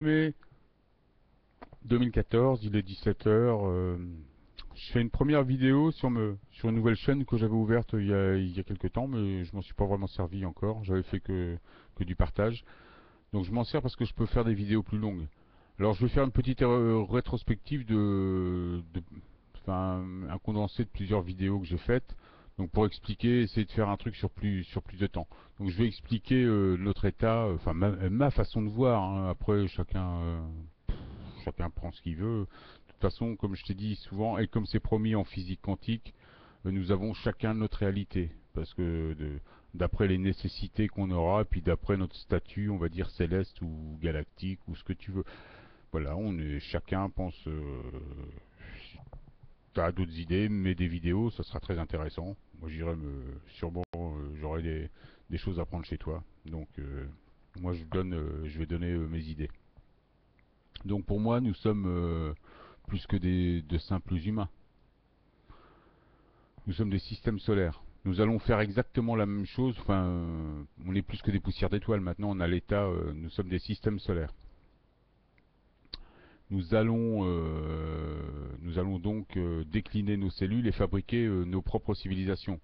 Mai 2014, il est 17h. Je fais une première vidéo sur une nouvelle chaîne que j'avais ouverte il y a quelques temps, mais je m'en suis pas vraiment servi encore. J'avais fait que du partage. Donc je m'en sers parce que je peux faire des vidéos plus longues. Alors je vais faire une petite rétrospective enfin, un condensé de plusieurs vidéos que j'ai faites. Donc pour expliquer, essayer de faire un truc sur plus de temps. Donc je vais expliquer notre état, enfin ma façon de voir, hein. Après chacun prend ce qu'il veut. De toute façon, comme je t'ai dit souvent, et comme c'est promis en physique quantique, nous avons chacun notre réalité. Parce que d'après les nécessités qu'on aura, et puis d'après notre statut, on va dire céleste ou galactique, ou ce que tu veux. Voilà, chacun pense. T'as d'autres idées, mais des vidéos, ça sera très intéressant. Moi, sûrement, j'aurai des choses à prendre chez toi. Donc, moi, je vais donner mes idées. Donc, pour moi, nous sommes plus que de simples humains. Nous sommes des systèmes solaires. Nous allons faire exactement la même chose. Enfin, on est plus que des poussières d'étoiles. Maintenant, on a l'état. Nous sommes des systèmes solaires. Nous allons donc décliner nos cellules et fabriquer nos propres civilisations.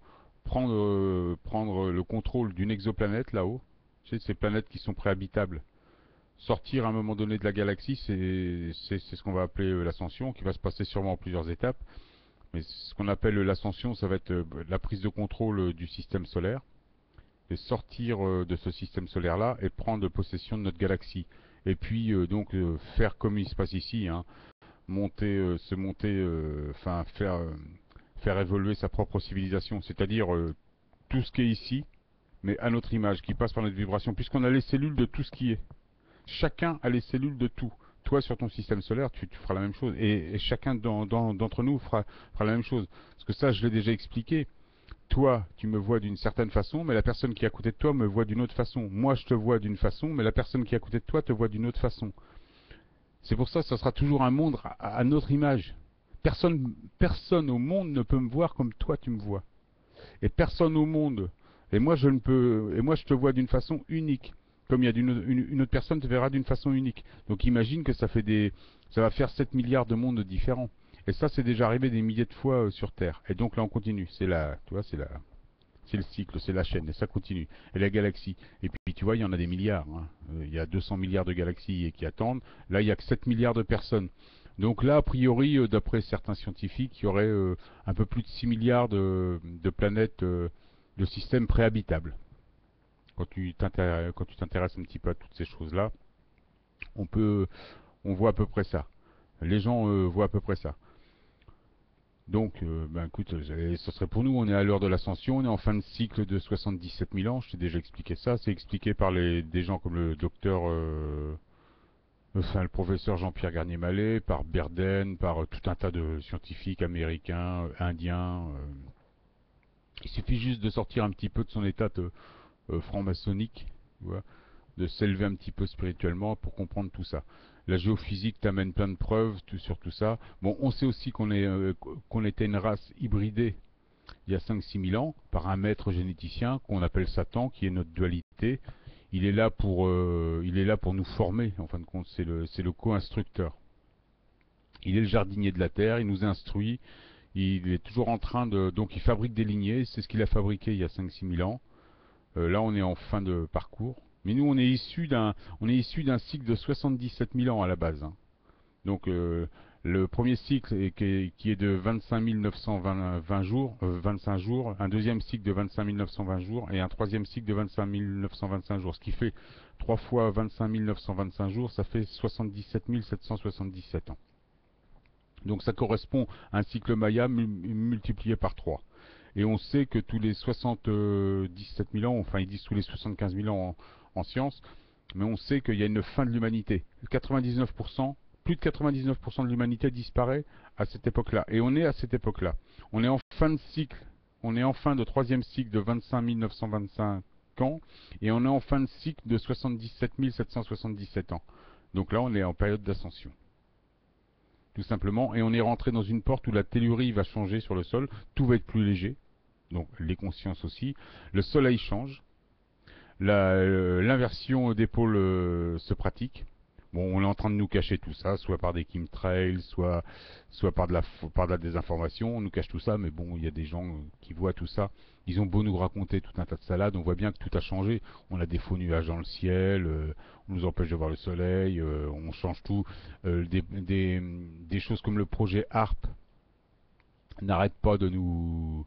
Prendre le contrôle d'une exoplanète là-haut, tu sais, ces planètes qui sont préhabitables. Sortir à un moment donné de la galaxie, c'est ce qu'on va appeler l'ascension, qui va se passer sûrement en plusieurs étapes. Mais ce qu'on appelle l'ascension, ça va être la prise de contrôle du système solaire et sortir de ce système solaire-là et prendre possession de notre galaxie. Et puis donc faire comme il se passe ici, hein, enfin faire évoluer sa propre civilisation, c'est-à-dire tout ce qui est ici, mais à notre image, qui passe par notre vibration, puisqu'on a les cellules de tout ce qui est. Chacun a les cellules de tout. Toi, sur ton système solaire, tu feras la même chose. Et chacun d'entre nous fera la même chose. Parce que ça, je l'ai déjà expliqué. Toi, tu me vois d'une certaine façon, mais la personne qui est à côté de toi me voit d'une autre façon. Moi, je te vois d'une façon, mais la personne qui est à côté de toi te voit d'une autre façon. C'est pour ça que ça sera toujours un monde à notre image. Personne au monde ne peut me voir comme toi tu me vois. Et personne au monde. Et moi je te vois d'une façon unique. Comme il y a une autre personne te verra d'une façon unique. Donc imagine que ça va faire 7 milliards de mondes différents. Et ça, c'est déjà arrivé des milliers de fois sur Terre. Et donc là, on continue. Tu vois, c'est le cycle, c'est la chaîne, et ça continue. Et la galaxie. Et puis, tu vois, il y en a des milliards, hein. Il y a 200 milliards de galaxies qui attendent. Là, il y a que 7 milliards de personnes. Donc là, a priori, d'après certains scientifiques, il y aurait un peu plus de 6 milliards de planètes, de systèmes préhabitables. Quand tu t'intéresses un petit peu à toutes ces choses-là, on peut, on voit à peu près ça. Les gens voient à peu près ça. Donc, ben écoute, ce serait pour nous, on est à l'heure de l'ascension, on est en fin de cycle de 77 000 ans, je t'ai déjà expliqué ça, c'est expliqué par des gens comme le docteur, enfin le professeur Jean-Pierre Garnier-Mallet, par Berden, par tout un tas de scientifiques américains, indiens. Il suffit juste de sortir un petit peu de son état franc-maçonnique, tu vois, de s'élever un petit peu spirituellement pour comprendre tout ça. La géophysique t'amène plein de preuves sur tout ça. Bon, on sait aussi qu'on était une race hybridée il y a 5-6 000 ans par un maître généticien qu'on appelle Satan, qui est notre dualité. Il est là pour nous former. En fin de compte, c'est le co-instructeur. Il est le jardinier de la terre. Il nous instruit. Il est toujours en train donc il fabrique des lignées. C'est ce qu'il a fabriqué il y a 5-6 000 ans. Là, on est en fin de parcours. Mais nous, on est issu d'un cycle de 77 000 ans à la base, hein. Donc, le premier cycle qui est de 25 920 jours, 25 jours, un deuxième cycle de 25 920 jours et un troisième cycle de 25 925 jours. Ce qui fait 3 fois 25 925 jours, ça fait 77 777 ans. Donc ça correspond à un cycle Maya multiplié par 3. Et on sait que tous les 77 000 ans, enfin ils disent tous les 75 000 ans en science, mais on sait qu'il y a une fin de l'humanité. 99%, plus de 99% de l'humanité disparaît à cette époque-là. Et on est à cette époque-là. On est en fin de cycle, on est en fin de troisième cycle de 25 925 ans, et on est en fin de cycle de 77 777 ans. Donc là, on est en période d'ascension tout simplement, et on est rentré dans une porte où la tellurie va changer sur le sol, tout va être plus léger, donc les consciences aussi, le soleil change, l'inversion d'épaule se pratique, Bon, on est en train de nous cacher tout ça, soit par des chemtrails, soit par de la désinformation. On nous cache tout ça, mais bon, il y a des gens qui voient tout ça. Ils ont beau nous raconter tout un tas de salades, on voit bien que tout a changé. On a des faux nuages dans le ciel, on nous empêche de voir le soleil, on change tout. Des choses comme le projet HARP n'arrêtent pas de nous...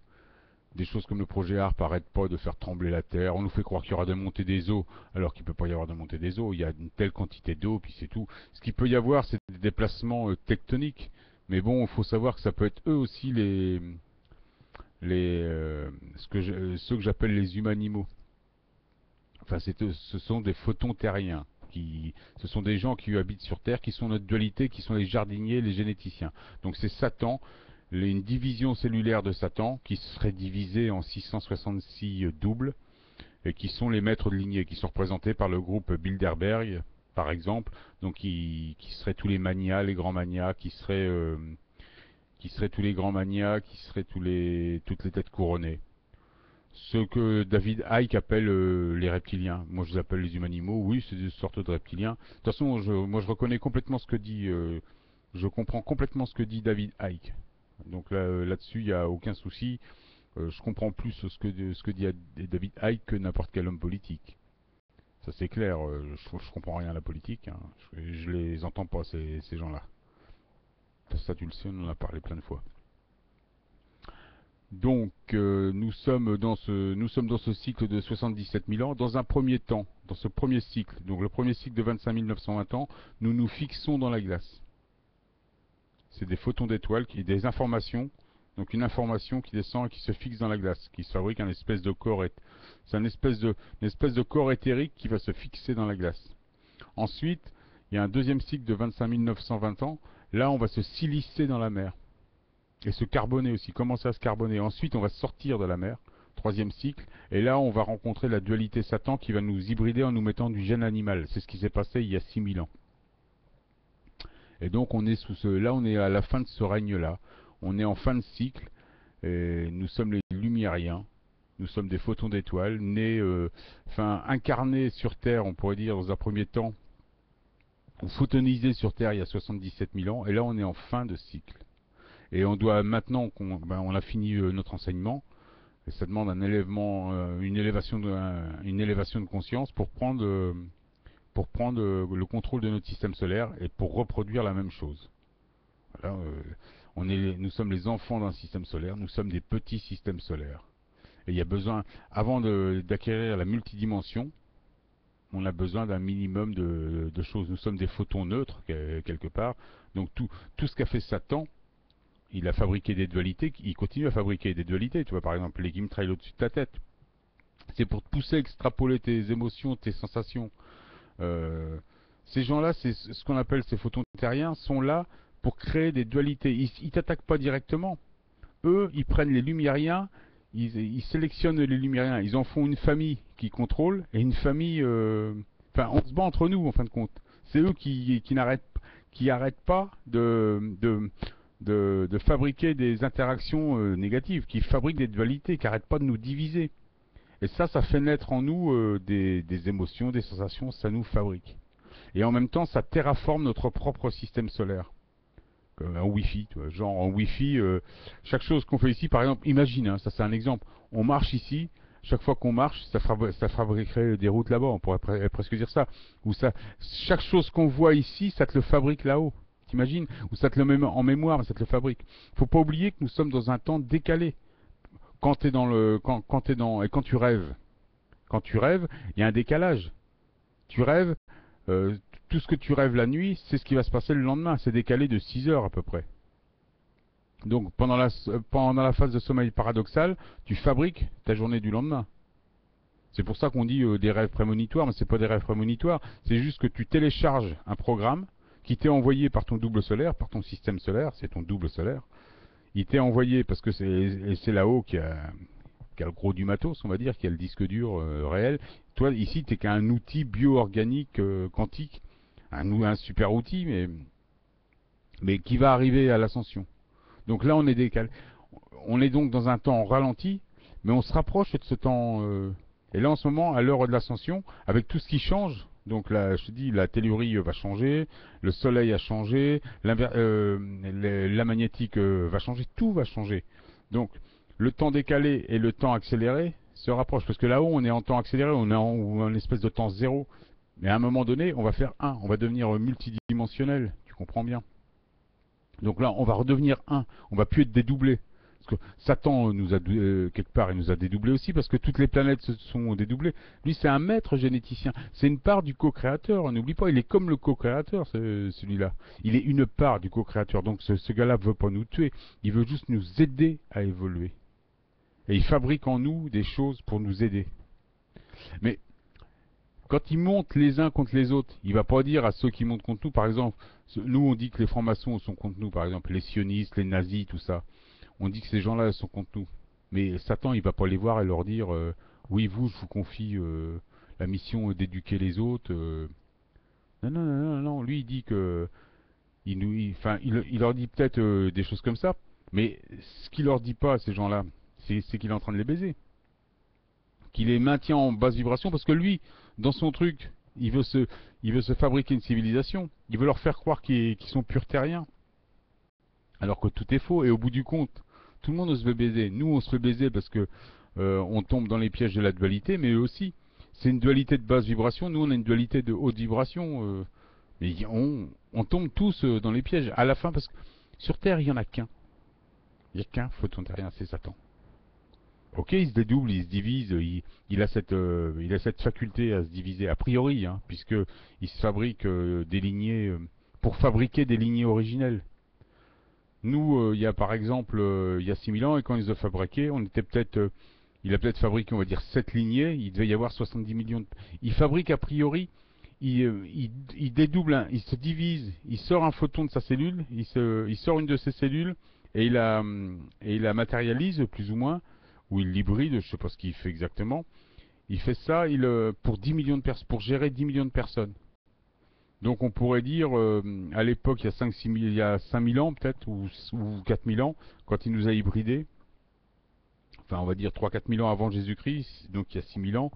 Des choses comme le projet HARP n'arrêtent pas de faire trembler la Terre. On nous fait croire qu'il y aura des montées des eaux, alors qu'il ne peut pas y avoir de montée des eaux. Il y a une telle quantité d'eau, puis c'est tout. Ce qu'il peut y avoir, c'est des déplacements tectoniques. Mais bon, il faut savoir que ça peut être eux aussi ceux que j'appelle les humanimaux. Enfin, ce sont des photons terriens. Ce sont des gens qui habitent sur Terre, qui sont notre dualité, qui sont les jardiniers, les généticiens. Donc c'est Satan, une division cellulaire de Satan, qui serait divisée en 666 doubles, et qui sont les maîtres de lignée, qui sont représentés par le groupe Bilderberg, par exemple, donc qui seraient tous les manias, les grands manias, qui seraient tous les grands manias, qui seraient toutes les têtes couronnées. Ce que David Icke appelle les reptiliens. Moi, je les appelle les humanimaux. Oui, c'est des sortes de reptiliens. De toute façon, moi, je reconnais complètement ce que dit... je comprends complètement ce que dit David Icke. Donc là-dessus, il n'y a aucun souci. Je comprends plus ce que dit David Icke que n'importe quel homme politique. Ça, c'est clair. Je comprends rien à la politique. Hein. Je les entends pas, ces gens-là. Ça, tu le sais, on en a parlé plein de fois. Donc, nous sommes dans ce cycle de 77 000 ans. Dans un premier temps, dans ce premier cycle, donc le premier cycle de 25 920 ans, nous nous fixons dans la glace. C'est des photons d'étoiles, des informations, donc une information qui descend et qui se fixe dans la glace, qui se fabrique un espèce de corps. C'est une espèce de corps éthérique qui va se fixer dans la glace. Ensuite, il y a un deuxième cycle de 25 920 ans. Là, on va se silicer dans la mer. Et se carboner aussi, commencer à se carboner. Ensuite, on va sortir de la mer, troisième cycle, et là, on va rencontrer la dualité Satan qui va nous hybrider en nous mettant du gène animal. C'est ce qui s'est passé il y a 6000 ans. Et donc, on est là, on est à la fin de ce règne-là. On est en fin de cycle, et nous sommes les Lumiériens. Nous sommes des photons d'étoiles, nés, incarnés sur Terre, on pourrait dire, dans un premier temps, ou photonisés sur Terre il y a 77 000 ans, et là, on est en fin de cycle. Et on doit maintenant on a fini notre enseignement, et ça demande une élévation de conscience pour prendre le contrôle de notre système solaire et pour reproduire la même chose. Voilà, nous sommes les enfants d'un système solaire, nous sommes des petits systèmes solaires. Et il y a besoin, avant d'acquérir la multidimension, on a besoin d'un minimum de choses. Nous sommes des photons neutres quelque part. Donc tout ce qu'a fait Satan, il a fabriqué des dualités, il continue à fabriquer des dualités. Tu vois, par exemple, les chemtrails au-dessus de ta tête. C'est pour te pousser à extrapoler tes émotions, tes sensations. Ces gens-là, c'est ce qu'on appelle ces photons terriens, sont là pour créer des dualités. Ils t'attaquent pas directement. Eux, ils prennent les lumiériens, ils sélectionnent les lumiériens. Ils en font une famille qui contrôle et une famille... Enfin, on se bat entre nous, en fin de compte. C'est eux qui arrêtent pas de fabriquer des interactions négatives, qui fabriquent des dualités, qui n'arrêtent pas de nous diviser. Et ça fait naître en nous des émotions, des sensations, ça nous fabrique. Et en même temps, ça terraforme notre propre système solaire. Un Wi-Fi, tu vois, genre en Wi-Fi, chaque chose qu'on fait ici, par exemple, imagine, hein, ça c'est un exemple, on marche ici, chaque fois qu'on marche, ça fabriquerait des routes là-bas, on pourrait presque dire ça. Ou chaque chose qu'on voit ici, ça te le fabrique là-haut. T'imagines? Ou ça te le met en mémoire, mais ça te le fabrique. Faut pas oublier que nous sommes dans un temps décalé. Quand tu rêves, il y a un décalage. Tu rêves, tout ce que tu rêves la nuit, c'est ce qui va se passer le lendemain. C'est décalé de 6 heures à peu près. Donc pendant la phase de sommeil paradoxal, tu fabriques ta journée du lendemain. C'est pour ça qu'on dit des rêves prémonitoires, mais c'est pas des rêves prémonitoires. C'est juste que tu télécharges un programme qui t'est envoyé par ton double solaire, par ton système solaire, c'est ton double solaire. Il t'est envoyé parce que c'est là-haut qui a le gros du matos, on va dire, qui a le disque dur réel. Toi, ici, tu n'es qu'un outil bio-organique quantique, un super outil, mais qui va arriver à l'ascension. Donc là, on est décalé. On est donc dans un temps ralenti, mais on se rapproche de ce temps. Et là, en ce moment, à l'heure de l'ascension, avec tout ce qui change, Donc là, je te dis, la tellurique va changer, le soleil a changé, la magnétique va changer, tout va changer. Donc, le temps décalé et le temps accéléré se rapprochent. Parce que là-haut, on est en temps accéléré, on est en espèce de temps zéro. Mais à un moment donné, on va faire un, on va devenir multidimensionnel. Tu comprends bien? Donc là, on va redevenir un, on va plus être dédoublé. Parce que Satan nous a quelque part, il nous a dédoublé aussi parce que toutes les planètes se sont dédoublées. Lui, c'est un maître généticien. C'est une part du co-créateur. N'oublie pas, il est comme le co-créateur, celui-là. Il est une part du co-créateur. Donc ce gars-là ne veut pas nous tuer. Il veut juste nous aider à évoluer. Et il fabrique en nous des choses pour nous aider. Mais quand ils montent les uns contre les autres, il va pas dire à ceux qui montent contre nous, par exemple, nous on dit que les francs-maçons sont contre nous, par exemple, les sionistes, les nazis, tout ça. On dit que ces gens-là sont contre nous. Mais Satan, il va pas les voir et leur dire oui, vous, je vous confie la mission d'éduquer les autres. Non, non, non, non, non. Lui, il dit que. Il leur dit peut-être des choses comme ça, mais ce qu'il leur dit pas à ces gens-là, c'est qu'il est en train de les baiser. Qu'il les maintient en basse vibration parce que lui, dans son truc, il veut se fabriquer une civilisation. Il veut leur faire croire qu'ils sont purs terriens. Alors que tout est faux. Et au bout du compte, tout le monde se fait baiser. Nous, on se fait baiser parce que on tombe dans les pièges de la dualité, mais eux aussi. C'est une dualité de basse vibration. Nous, on a une dualité de haute vibration. Mais on tombe tous dans les pièges. À la fin, parce que sur Terre, il n'y en a qu'un. Il n'y a qu'un photon terrien, c'est Satan. Ok, il se dédouble, il se divise, il a cette faculté à se diviser, a priori, hein, puisque il se fabrique des lignées pour fabriquer des lignées originelles. Nous, il y a par exemple, il y a 6000 ans, et quand ils ont fabriqué, on était peut-être, il a peut-être fabriqué, on va dire, 7 lignées, il devait y avoir 70 millions de... Il fabrique a priori, il dédouble, il se divise, il sort un photon de sa cellule, il sort une de ses cellules, et il la matérialise, plus ou moins, ou il l'hybride, je ne sais pas ce qu'il fait exactement. Il fait ça pour 10 millions de personnes, pour gérer 10 millions de personnes. Donc on pourrait dire, à l'époque, il y a 5000 ans peut-être, ou 4000 ans, quand il nous a hybridés, enfin on va dire 3-4000 ans avant Jésus-Christ, donc il y a 6000 ans,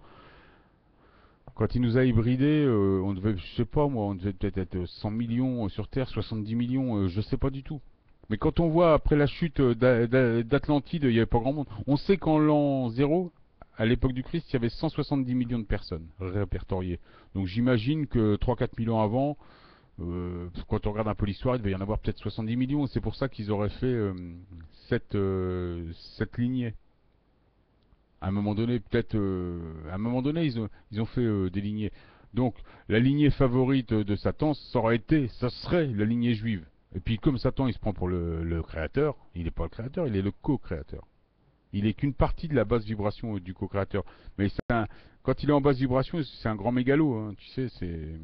quand il nous a hybridés, on devait, je sais pas moi, on devait peut-être être 100 millions sur Terre, 70 millions, je sais pas du tout. Mais quand on voit après la chute d'Atlantide, il n'y avait pas grand monde. On sait qu'en l'an 0, à l'époque du Christ, il y avait 170 millions de personnes répertoriées. Donc j'imagine que 3-4 000 ans avant, quand on regarde un peu l'histoire, il devait y en avoir peut-être 70 millions. C'est pour ça qu'ils auraient fait cette lignée. À un moment donné, peut-être, à un moment donné, ils ont fait des lignées. Donc la lignée favorite de Satan, ça serait la lignée juive. Et puis comme Satan il se prend pour le créateur, il n'est pas le créateur, il est le co-créateur. Il est qu'une partie de la basse vibration du co-créateur. Mais quand il est en basse vibration, c'est un grand mégalo, hein, tu sais, c'est...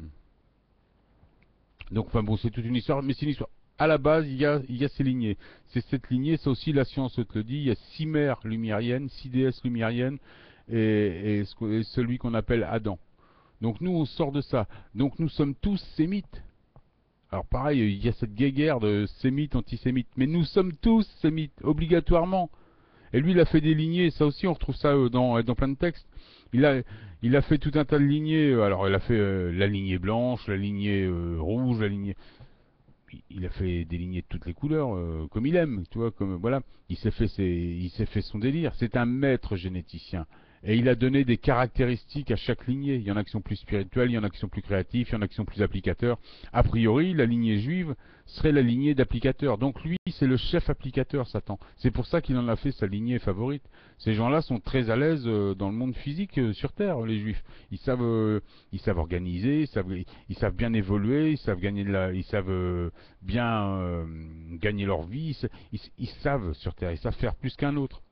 Donc enfin bon, c'est toute une histoire, mais c'est une histoire. À la base, il y a ces lignées. C'est cette lignée, ça aussi la science te le dit, il y a 6 mères lumériennes, 6 déesses lumériennes, et celui qu'on appelle Adam. Donc nous, on sort de ça. Donc nous sommes tous sémites. Alors pareil, il y a cette guéguerre de sémites, antisémites, mais nous sommes tous sémites, obligatoirement. Et lui, il a fait des lignées, ça aussi, on retrouve ça dans plein de textes. Il a, il a fait tout un tas de lignées. Alors, il a fait la lignée blanche, la lignée rouge, la lignée... Il a fait des lignées de toutes les couleurs, comme il aime, tu vois, comme voilà. Il s'est fait son délire. C'est un maître généticien. Et il a donné des caractéristiques à chaque lignée. Il y en a qui sont plus spirituels, il y en a qui sont plus créatifs, il y en a qui sont plus applicateurs. A priori, la lignée juive serait la lignée d'applicateurs. Donc lui, c'est le chef applicateur, Satan. C'est pour ça qu'il en a fait sa lignée favorite. Ces gens-là sont très à l'aise dans le monde physique sur Terre, les juifs. Ils savent organiser, ils savent bien évoluer, ils savent bien gagner leur vie. Ils savent sur Terre, ils savent faire plus qu'un autre.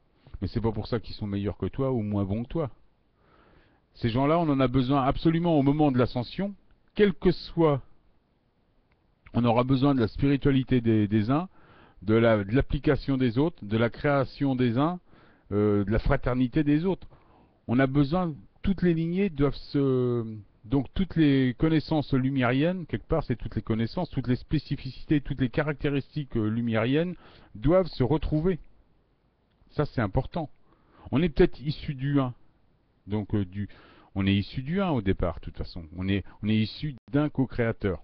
Mais c'est pas pour ça qu'ils sont meilleurs que toi ou moins bons que toi. Ces gens-là, on en a besoin absolument au moment de l'ascension, quel que soit. On aura besoin de la spiritualité des uns, de l'application des autres, de la création des uns, de la fraternité des autres. On a besoin, toutes les lignées doivent se... Donc toutes les connaissances lumériennes, quelque part c'est toutes les connaissances, toutes les spécificités, toutes les caractéristiques lumériennes doivent se retrouver. Ça, c'est important. On est peut-être issu du 1. Donc, On est issu du un au départ, de toute façon. On est issu d'un co-créateur.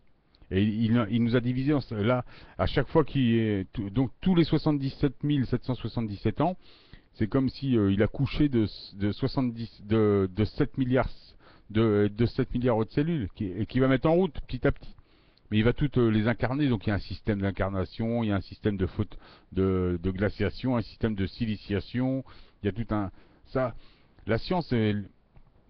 Et il nous a divisé là, à chaque fois qu'il est... Donc tous les 77 777 ans, c'est comme si il a couché de 7 milliards de 7 milliards de cellules et qui va mettre en route petit à petit. Mais il va toutes les incarner, donc il y a un système d'incarnation, il y a un système de glaciation, un système de siliciation, il y a tout un... Ça, la science,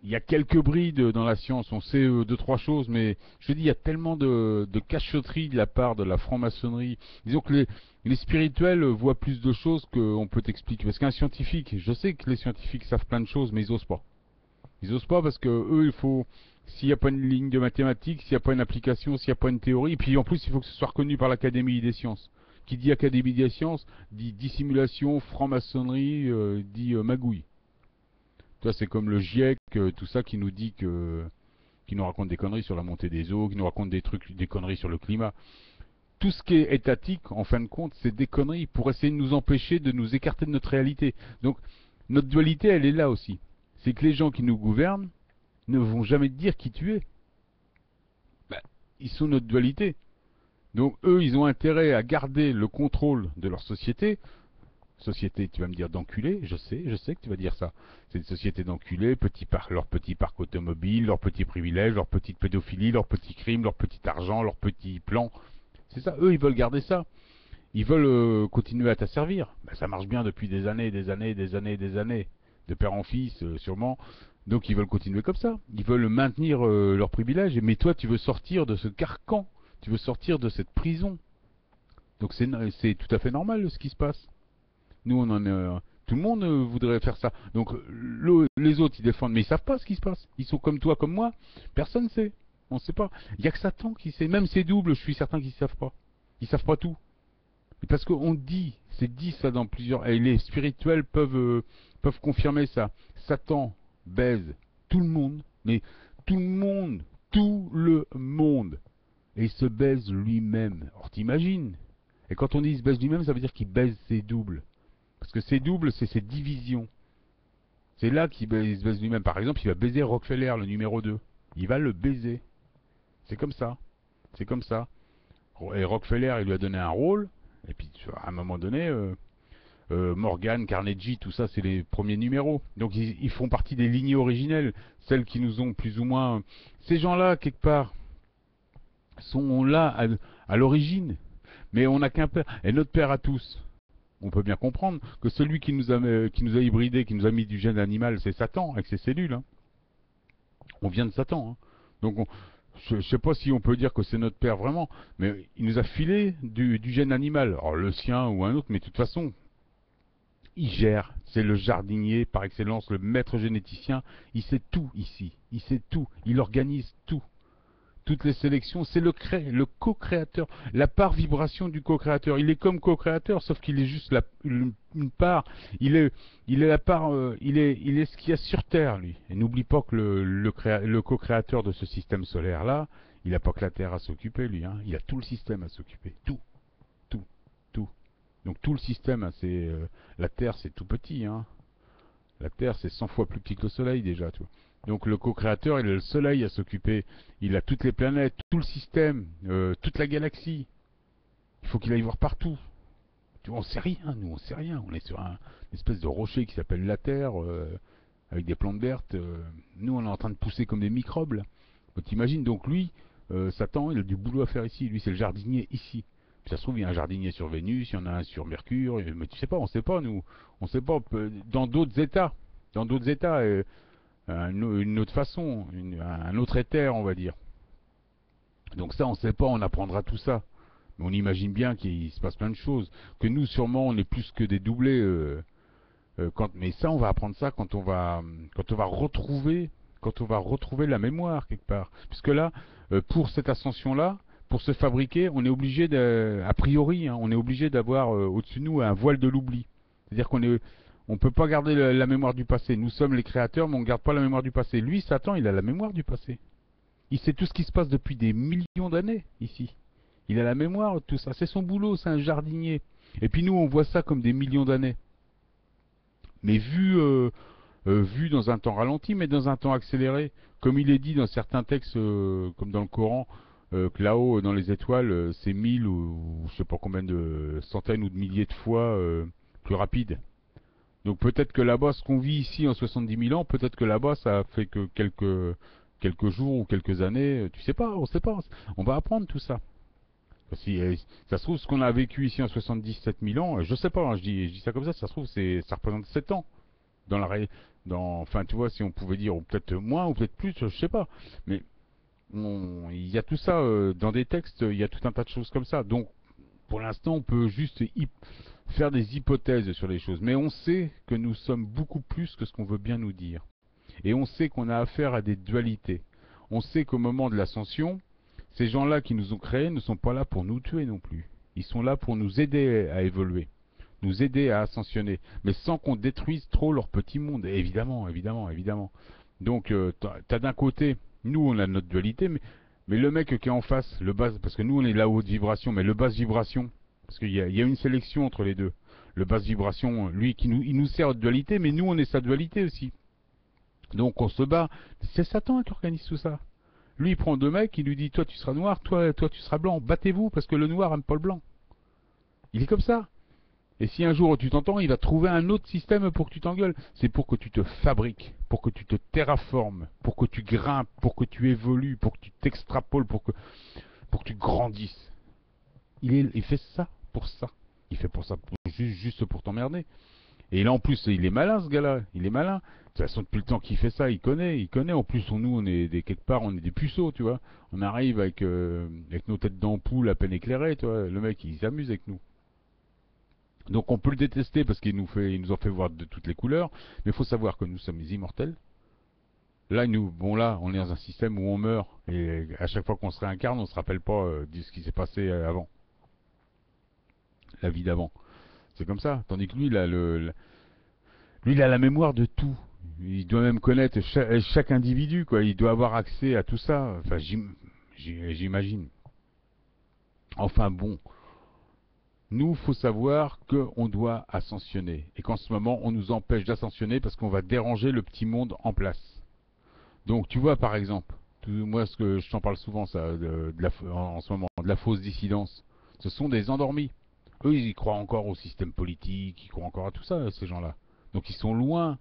il y a quelques brides dans la science, on sait deux, trois choses, mais je te dis, il y a tellement de cachotterie de la part de la franc-maçonnerie. Disons que les spirituels voient plus de choses qu'on peut t'expliquer. Parce qu'un scientifique, je sais que les scientifiques savent plein de choses, mais ils osent pas. Ils osent pas parce que eux, il faut... S'il n'y a pas une ligne de mathématiques, s'il n'y a pas une application, s'il n'y a pas une théorie, et puis en plus, il faut que ce soit reconnu par l'Académie des sciences. Qui dit Académie des sciences, dit dissimulation, franc-maçonnerie, dit magouille. Toi, c'est comme le GIEC, tout ça qui nous dit qui nous raconte des conneries sur la montée des eaux, qui nous raconte des conneries sur le climat. Tout ce qui est étatique, en fin de compte, c'est des conneries pour essayer de nous empêcher de nous écarter de notre réalité. Donc, notre dualité, elle est là aussi. C'est que les gens qui nous gouvernent ne vont jamais te dire qui tu es. Ben, ils sont notre dualité. Donc, eux, ils ont intérêt à garder le contrôle de leur société. Société, tu vas me dire d'enculés, je sais que tu vas dire ça. C'est une société d'enculés, leur petit parc automobile, leurs petits privilèges, leur petite pédophilie, leurs petits crimes, leur petit argent, leurs petits plans. C'est ça, eux ils veulent garder ça. Ils veulent continuer à t'asservir. Ben, ça marche bien depuis des années, de père en fils sûrement. Donc ils veulent continuer comme ça. Ils veulent maintenir leurs privilèges. Mais toi tu veux sortir de ce carcan, tu veux sortir de cette prison. Donc c'est tout à fait normal ce qui se passe. Nous, tout le monde voudrait faire ça. Donc, les autres, ils défendent, mais ils savent pas ce qui se passe. Ils sont comme toi, comme moi. Personne ne sait. On ne sait pas. Il y a que Satan qui sait. Même ces doubles, je suis certain qu'ils ne savent pas. Ils savent pas tout. Parce qu'on dit, c'est dit ça dans plusieurs... Et les spirituels peuvent confirmer ça. Satan baise tout le monde, mais tout le monde, tout le monde. Et il se baise lui-même. Alors t'imagines. Et quand on dit il se baise lui-même, ça veut dire qu'il baise ses doubles. Parce que ses doubles, c'est ses divisions. C'est là qu'il se baise lui-même. Par exemple, il va baiser Rockefeller, le numéro 2. Il va le baiser. C'est comme ça. C'est comme ça. Et Rockefeller, il lui a donné un rôle. Et puis, à un moment donné, Morgan, Carnegie, tout ça, c'est les premiers numéros. Donc, ils font partie des lignées originelles. Celles qui nous ont plus ou moins... Ces gens-là, quelque part, sont là à l'origine. Mais on n'a qu'un père. Et notre père à tous... On peut bien comprendre que celui qui nous a hybridé, qui nous a mis du gène animal, c'est Satan avec ses cellules. Hein. On vient de Satan. Hein. Donc je ne sais pas si on peut dire que c'est notre père vraiment, mais il nous a filé du gène animal. Alors le sien ou un autre, mais de toute façon, il gère. C'est le jardinier par excellence, le maître généticien. Il sait tout ici. Il sait tout. Il organise tout. Toutes les sélections, c'est le co-créateur, la part vibration du co-créateur. Il est comme co-créateur, sauf qu'il est juste une part. Il est la part, il est ce qu'il y a sur Terre, lui. Et n'oublie pas que le co-créateur de ce système solaire-là, il n'a pas que la Terre à s'occuper, lui. Hein. Il a tout le système à s'occuper. Tout, tout, tout. Donc tout le système, hein, la Terre, c'est tout petit. Hein. La Terre, c'est 100 fois plus petit que le Soleil déjà, tu vois. Donc le co-créateur, il a le Soleil à s'occuper. Il a toutes les planètes, tout le système, toute la galaxie. Il faut qu'il aille voir partout. Tu vois, on sait rien, nous, on sait rien. On est sur une espèce de rocher qui s'appelle la Terre, avec des plantes vertes. Nous, on est en train de pousser comme des microbes. Là. T'imagines, donc lui, Satan, il a du boulot à faire ici. Lui, c'est le jardinier ici. Puis ça se trouve, il y a un jardinier sur Vénus, il y en a un sur Mercure. Mais tu sais pas, on sait pas, nous. On sait pas, dans d'autres états. Dans d'autres états. Une autre façon, un autre éther, on va dire. Donc ça, on ne sait pas, on apprendra tout ça. Mais on imagine bien qu'il se passe plein de choses. Que nous, sûrement, on est plus que des doublés. Mais ça, on va apprendre ça quand on va retrouver la mémoire quelque part. Puisque là, pour cette ascension-là, pour se fabriquer, on est obligé a priori, hein, on est obligé d'avoir au-dessus de nous un voile de l'oubli. C'est-à-dire on ne peut pas garder la mémoire du passé. Nous sommes les créateurs, mais on ne garde pas la mémoire du passé. Lui, Satan, il a la mémoire du passé. Il sait tout ce qui se passe depuis des millions d'années, ici. Il a la mémoire de tout ça. C'est son boulot, c'est un jardinier. Et puis nous, on voit ça comme des millions d'années. Mais vu vu dans un temps ralenti, mais dans un temps accéléré. Comme il est dit dans certains textes, comme dans le Coran, que là-haut, dans les étoiles, c'est 1000 ou je sais pas combien de centaines ou de milliers de fois plus rapide. Donc peut-être que là-bas, ce qu'on vit ici en 70 000 ans, peut-être que là-bas, ça a fait que quelques jours ou quelques années, tu sais pas, on sait pas. On va apprendre tout ça. Si ça se trouve, ce qu'on a vécu ici en 77 000 ans, je sais pas, hein, je dis ça comme ça se trouve, ça représente 7 ans. Dans la enfin, tu vois, si on pouvait dire, ou peut-être moins, ou peut-être plus, je sais pas. Mais il y a tout ça dans des textes, il y a tout un tas de choses comme ça. Donc, pour l'instant, on peut juste faire des hypothèses sur les choses. Mais on sait que nous sommes beaucoup plus que ce qu'on veut bien nous dire. Et on sait qu'on a affaire à des dualités. On sait qu'au moment de l'ascension, ces gens-là qui nous ont créés ne sont pas là pour nous tuer non plus. Ils sont là pour nous aider à évoluer, nous aider à ascensionner, mais sans qu'on détruise trop leur petit monde. Évidemment, évidemment, évidemment. Donc, t'as d'un côté, nous, on a notre dualité, mais le mec qui est en face, le basse, parce que nous, on est la haute vibration, mais le basse vibration, parce qu'il y a une sélection entre les deux. Le basse vibration, lui, il nous sert de dualité, mais nous, on est sa dualité aussi. Donc, on se bat. C'est Satan qui organise tout ça. Lui, il prend deux mecs, il lui dit, toi, tu seras noir, toi, tu seras blanc. Battez-vous, parce que le noir aime pas le blanc. Il est comme ça. Et si un jour tu t'entends, il va trouver un autre système pour que tu t'engueules. C'est pour que tu te fabriques, pour que tu te terraformes, pour que tu grimpes, pour que tu évolues, pour que tu t'extrapoles, pour que tu grandisses. Il fait ça pour ça. Il fait pour ça, juste pour t'emmerder. Et là, en plus, il est malin, ce gars-là. Il est malin. De toute façon, depuis le temps qu'il fait ça, il connaît. Il connaît. En plus, nous, on est quelque part, on est des puceaux, tu vois. On arrive avec nos têtes d'ampoule à peine éclairées, tu vois. Le mec, il s'amuse avec nous. Donc on peut le détester parce il nous en fait voir de toutes les couleurs, mais il faut savoir que nous sommes immortels. Là, là, on est dans un système où on meurt, et à chaque fois qu'on se réincarne, on se rappelle pas de ce qui s'est passé avant, la vie d'avant. C'est comme ça. Tandis que lui, lui, il a la mémoire de tout. Il doit même connaître chaque individu, quoi. Il doit avoir accès à tout ça. Enfin, j'imagine. Enfin bon, nous, faut savoir qu'on doit ascensionner et qu'en ce moment, on nous empêche d'ascensionner parce qu'on va déranger le petit monde en place. Donc, tu vois, par exemple, moi, ce que je t'en parle souvent, ça, en ce moment, de la fausse dissidence. Ce sont des endormis. Eux, ils y croient encore au système politique, ils croient encore à tout ça, ces gens-là. Donc, ils sont loin,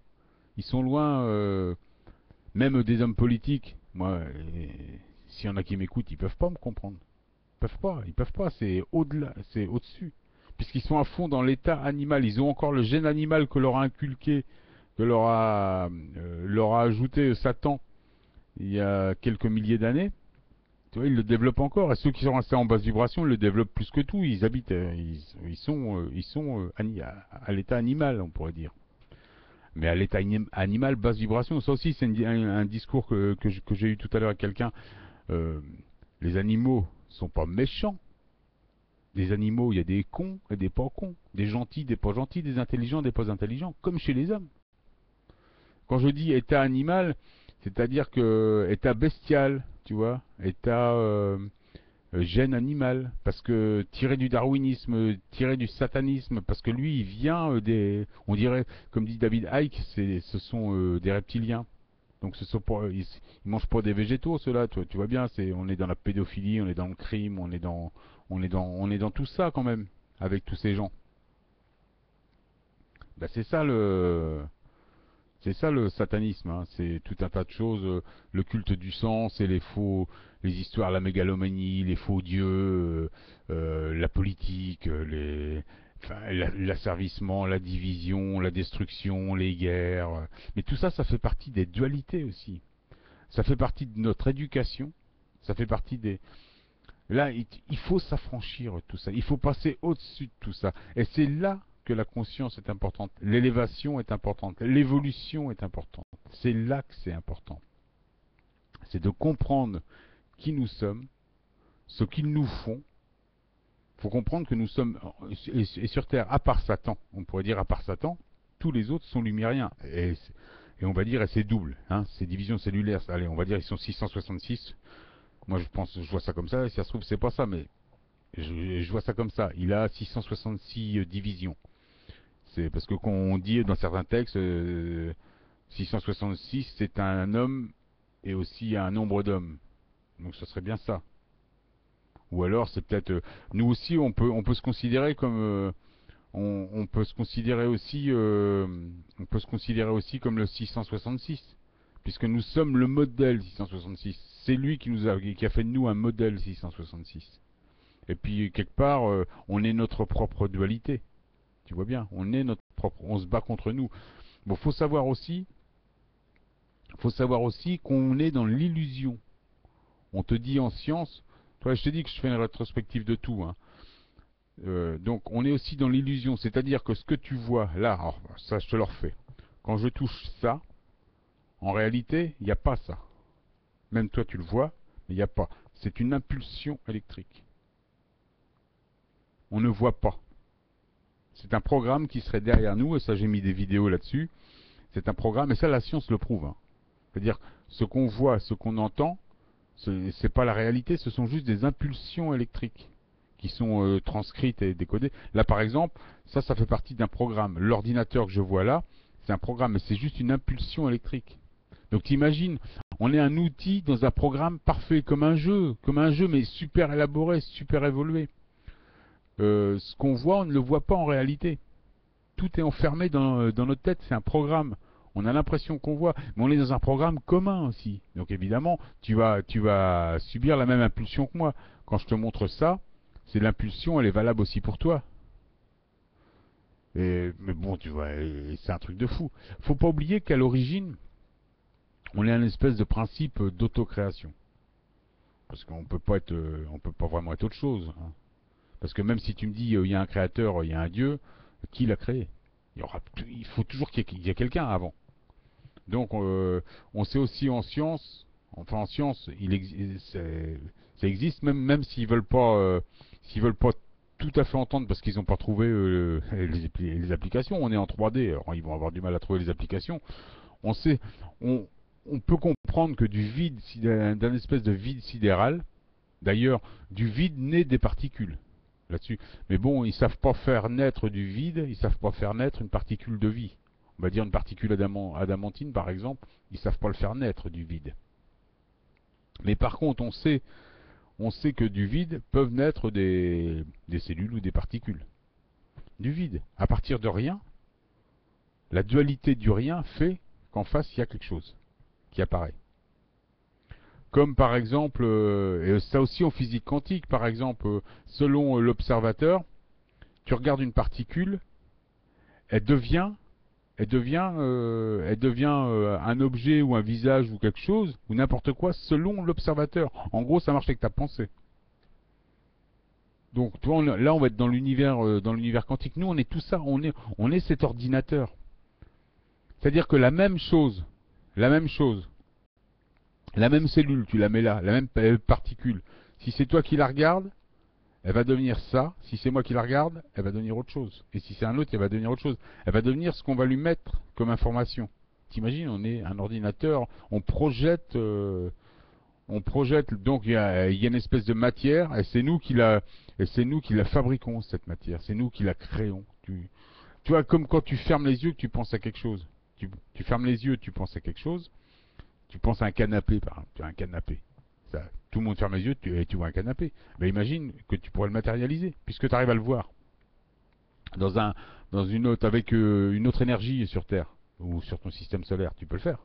même des hommes politiques. Moi, s'il y en a qui m'écoutent, ils peuvent pas me comprendre. Ils peuvent pas, c'est au-delà, c'est au-dessus. Puisqu'ils sont à fond dans l'état animal, ils ont encore le gène animal que leur a inculqué, que leur a ajouté Satan il y a quelques milliers d'années. Tu vois, ils le développent encore. Et ceux qui sont restés en basse vibration, ils le développent plus que tout. Ils habitent, ils sont à l'état animal, on pourrait dire. Mais à l'état animal, basse vibration, ça aussi, c'est un discours que j'ai eu tout à l'heure avec quelqu'un. Euh, les animaux sont pas méchants. Des animaux, il y a des cons et des pas cons, des gentils, des pas gentils, des intelligents, des pas intelligents, comme chez les hommes. Quand je dis état animal, c'est-à-dire que état bestial, tu vois, état gène animal, parce que tiré du darwinisme, tiré du satanisme, parce que lui, il vient on dirait, comme dit David Icke, ce sont des reptiliens. Donc ce sont pas, ils mangent pas des végétaux, ceux-là. Tu vois bien, on est dans la pédophilie, on est dans le crime, on est dans tout ça quand même, avec tous ces gens. Bah, c'est ça le satanisme. Hein. C'est tout un tas de choses. Le culte du sang, c'est les histoires, la mégalomanie, les faux dieux, la politique, enfin, l'asservissement, la division, la destruction, les guerres. Mais tout ça, ça fait partie des dualités aussi. Ça fait partie de notre éducation. Ça fait partie des. Là, il faut s'affranchir de tout ça. Il faut passer au-dessus de tout ça. Et c'est là que la conscience est importante. L'élévation est importante. L'évolution est importante. C'est là que c'est important. C'est de comprendre qui nous sommes, ce qu'ils nous font. Il faut comprendre que nous sommes, et sur Terre, à part Satan, on pourrait dire à part Satan, tous les autres sont lumériens. Et on va dire, et c'est double. Hein, c'est division cellulaire. Allez, on va dire, ils sont 666. Moi, je vois ça comme ça. Si ça se trouve, c'est pas ça, mais je vois ça comme ça. Il a 666 divisions. C'est parce que quand on dit dans certains textes, 666, c'est un homme et aussi un nombre d'hommes. Donc ce serait bien ça. Ou alors c'est peut-être nous aussi on peut se considérer comme on peut se considérer aussi on peut se considérer aussi comme le 666 puisque nous sommes le modèle 666. C'est lui qui a fait de nous un modèle 666. Et puis quelque part on est notre propre dualité. Tu vois bien, on est notre propre, on se bat contre nous. Bon, faut savoir aussi qu'on est dans l'illusion. On te dit en science, toi je te dis que je fais une rétrospective de tout, hein. Donc on est aussi dans l'illusion, c'est-à-dire que ce que tu vois là, alors, ça je te le refais. Quand je touche ça, en réalité, il n'y a pas ça. Même toi tu le vois, mais il n'y a pas. C'est une impulsion électrique. On ne voit pas. C'est un programme qui serait derrière nous, et ça j'ai mis des vidéos là-dessus. C'est un programme, et ça la science le prouve, hein. C'est-à-dire ce qu'on voit, ce qu'on entend, c'est pas la réalité, ce sont juste des impulsions électriques qui sont transcrites et décodées. Là, par exemple, ça fait partie d'un programme. L'ordinateur que je vois là, c'est un programme, mais c'est juste une impulsion électrique. Donc, t'imagines, on est un outil dans un programme parfait, comme un jeu, mais super élaboré, super évolué. Ce qu'on voit, on ne le voit pas en réalité. Tout est enfermé dans notre tête, c'est un programme. On a l'impression qu'on voit, mais on est dans un programme commun aussi. Donc évidemment, tu vas subir la même impulsion que moi. Quand je te montre ça, c'est l'impulsion, elle est valable aussi pour toi. Mais bon, tu vois, c'est un truc de fou. Faut pas oublier qu'à l'origine, on est un espèce de principe d'autocréation. Parce qu'on peut pas être, on peut pas vraiment être autre chose, hein. Parce que même si tu me dis, il y a un créateur, il y a un Dieu, qui l'a créé? Il faut toujours qu'il y ait quelqu'un avant. Donc, on sait aussi en science, enfin en science, ça existe, même s'ils veulent pas tout à fait entendre parce qu'ils n'ont pas trouvé les applications. On est en 3D, alors ils vont avoir du mal à trouver les applications. On sait, on, on peut comprendre que du vide, d'un espèce de vide sidéral, d'ailleurs, du vide naît des particules là-dessus. Mais bon, ils savent pas faire naître du vide, ils savent pas faire naître une particule de vie. On va dire une particule adamantine par exemple, ils savent pas le faire naître du vide. Mais par contre, on sait que du vide peuvent naître des cellules ou des particules. Du vide. À partir de rien, la dualité du rien fait qu'en face, il y a quelque chose qui apparaît. Comme par exemple, et ça aussi en physique quantique, par exemple, selon l'observateur, tu regardes une particule, elle devient un objet ou un visage ou quelque chose, ou n'importe quoi, selon l'observateur. En gros, ça marche avec ta pensée. Donc, toi, là, on va être dans l'univers quantique. Nous, on est tout ça, on est cet ordinateur. C'est-à-dire que la même chose, la même cellule, tu la mets là, la même particule. Si c'est toi qui la regardes, elle va devenir ça. Si c'est moi qui la regarde, elle va devenir autre chose. Et si c'est un autre, elle va devenir autre chose. Elle va devenir ce qu'on va lui mettre comme information. T'imagines, on est un ordinateur, on projette. Donc il y a une espèce de matière, et c'est nous qui la fabriquons cette matière. C'est nous qui la créons. Tu vois, comme quand tu fermes les yeux, que tu penses à quelque chose. Tu fermes les yeux, tu penses à quelque chose. Tu penses à un canapé, par exemple. Tu as un canapé. Ça, tout le monde ferme les yeux et tu vois un canapé. Mais imagine que tu pourrais le matérialiser, puisque tu arrives à le voir. Dans une autre, avec une autre énergie sur Terre, ou sur ton système solaire, tu peux le faire.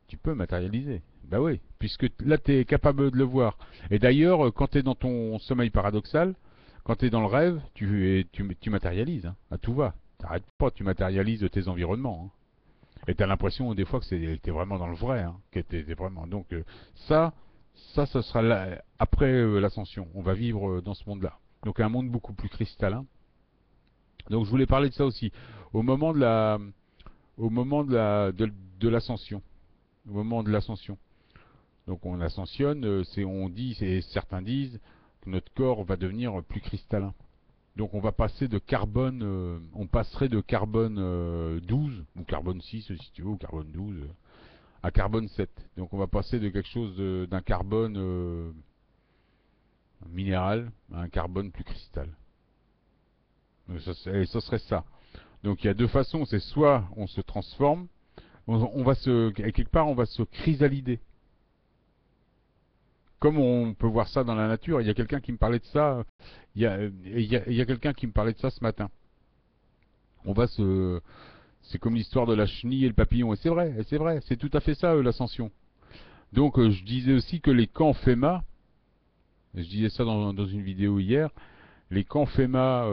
Tu peux matérialiser. Bah oui, puisque là, tu es capable de le voir. Et d'ailleurs, quand tu es dans ton sommeil paradoxal, quand tu es dans le rêve, tu matérialises, hein, à tout va. T'arrêtes pas, tu matérialises tes environnements, hein. Et t'as l'impression des fois que t'es vraiment dans le vrai, hein, que t'es vraiment. Donc ça sera après l'ascension. On va vivre dans ce monde-là. Donc un monde beaucoup plus cristallin. Donc je voulais parler de ça aussi. Au moment de la, au moment de l'ascension, au moment de l'ascension. Donc on ascensionne, certains disent que notre corps va devenir plus cristallin. Donc on va passer de carbone, on passerait de carbone 12, ou carbone 6 si tu veux, ou carbone 12, à carbone 7. Donc on va passer de quelque chose d'un carbone minéral à un carbone plus cristal. Donc ça serait ça. Donc il y a deux façons, c'est soit on se transforme, On va quelque part, on va se chrysalider. Comme on peut voir ça dans la nature, il y a quelqu'un qui me parlait de ça, il y a quelqu'un qui me parlait de ça ce matin. On va se, c'est comme l'histoire de la chenille et le papillon, et c'est vrai, c'est tout à fait ça, l'ascension. Donc, je disais aussi que les camps FEMA, je disais ça dans une vidéo hier, les camps FEMA,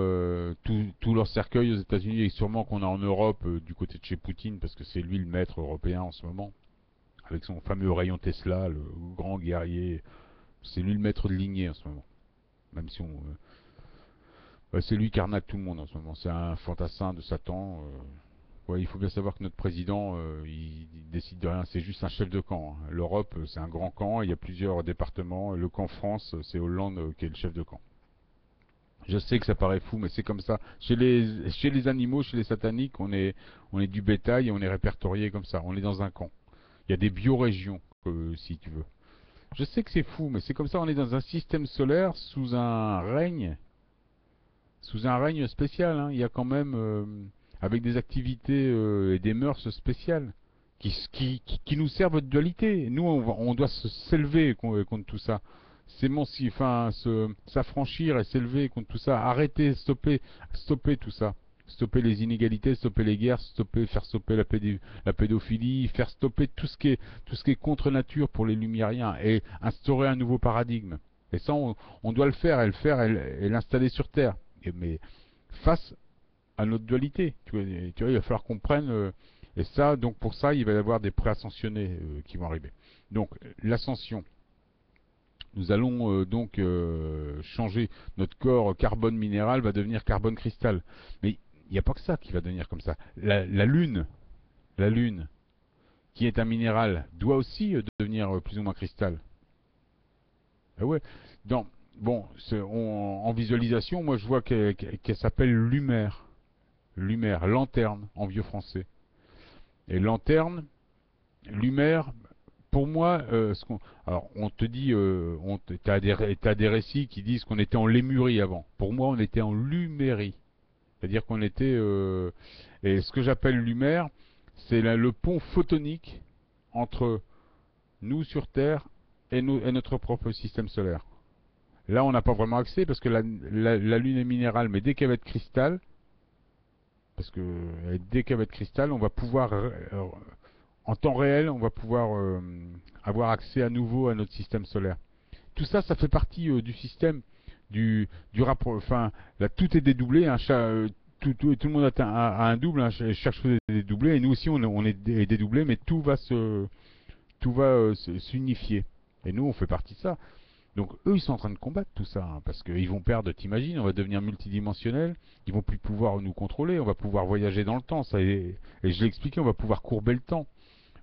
tous leurs cercueils aux États-Unis et sûrement qu'on a en Europe, du côté de chez Poutine, parce que c'est lui le maître européen en ce moment, avec son fameux rayon Tesla, le grand guerrier, c'est lui le maître de lignée en ce moment. Même si c'est lui qui arnaque tout le monde en ce moment. C'est un fantassin de Satan. Ouais, il faut bien savoir que notre président, il décide de rien. C'est juste un chef de camp, hein. L'Europe, c'est un grand camp. Il y a plusieurs départements. Le camp France, c'est Hollande qui est le chef de camp. Je sais que ça paraît fou, mais c'est comme ça. Chez les animaux, chez les sataniques, on est du bétail et on est répertorié comme ça. On est dans un camp. Il y a des biorégions, si tu veux. Je sais que c'est fou, mais c'est comme ça. On est dans un système solaire sous un règne spécial, hein. Il y a quand même, avec des activités et des mœurs spéciales qui nous servent de dualité. Nous, on doit s'élever contre tout ça. Enfin, s'affranchir et s'élever contre tout ça. Arrêter, stopper tout ça. Stopper les inégalités, stopper les guerres, faire stopper la pédophilie, faire stopper tout ce qui est contre nature pour les lumiériens et instaurer un nouveau paradigme. Et ça, on doit et l'installer sur Terre. Mais face à notre dualité, tu vois, il va falloir qu'on prenne, et ça, donc pour ça, il va y avoir des préascensionnés qui vont arriver. Donc, l'ascension. Nous allons changer notre corps carbone minéral va devenir carbone cristal. Mais il n'y a pas que ça qui va devenir comme ça. La Lune, qui est un minéral, doit aussi devenir plus ou moins cristal. Ah ouais. Bon, en visualisation, moi je vois qu'elle s'appelle Lumière. Lumière, lanterne en vieux français. Et lanterne, lumière, pour moi, alors on te dit, t'as des récits qui disent qu'on était en Lémurie avant. Pour moi, on était en Lumérie. C'est-à-dire qu'on était, et ce que j'appelle lumière, c'est le pont photonique entre nous sur Terre et notre propre système solaire. Là, on n'a pas vraiment accès parce que la Lune est minérale, mais dès qu'elle va être cristal, parce que dès qu'elle va être cristal, on va pouvoir, en temps réel, on va pouvoir avoir accès à nouveau à notre système solaire. Tout ça, ça fait partie du système du rapport. Enfin, là, tout est dédoublé. Hein, tout le monde a un double. Hein, chaque chose est dédoublée. Et nous aussi, on est dédoublé, mais tout va s'unifier. Et nous, on fait partie de ça. Donc eux, ils sont en train de combattre tout ça, hein, parce qu'ils vont perdre, t'imagines, on va devenir multidimensionnel, ils vont plus pouvoir nous contrôler, on va pouvoir voyager dans le temps, et je l'ai expliqué, on va pouvoir courber le temps,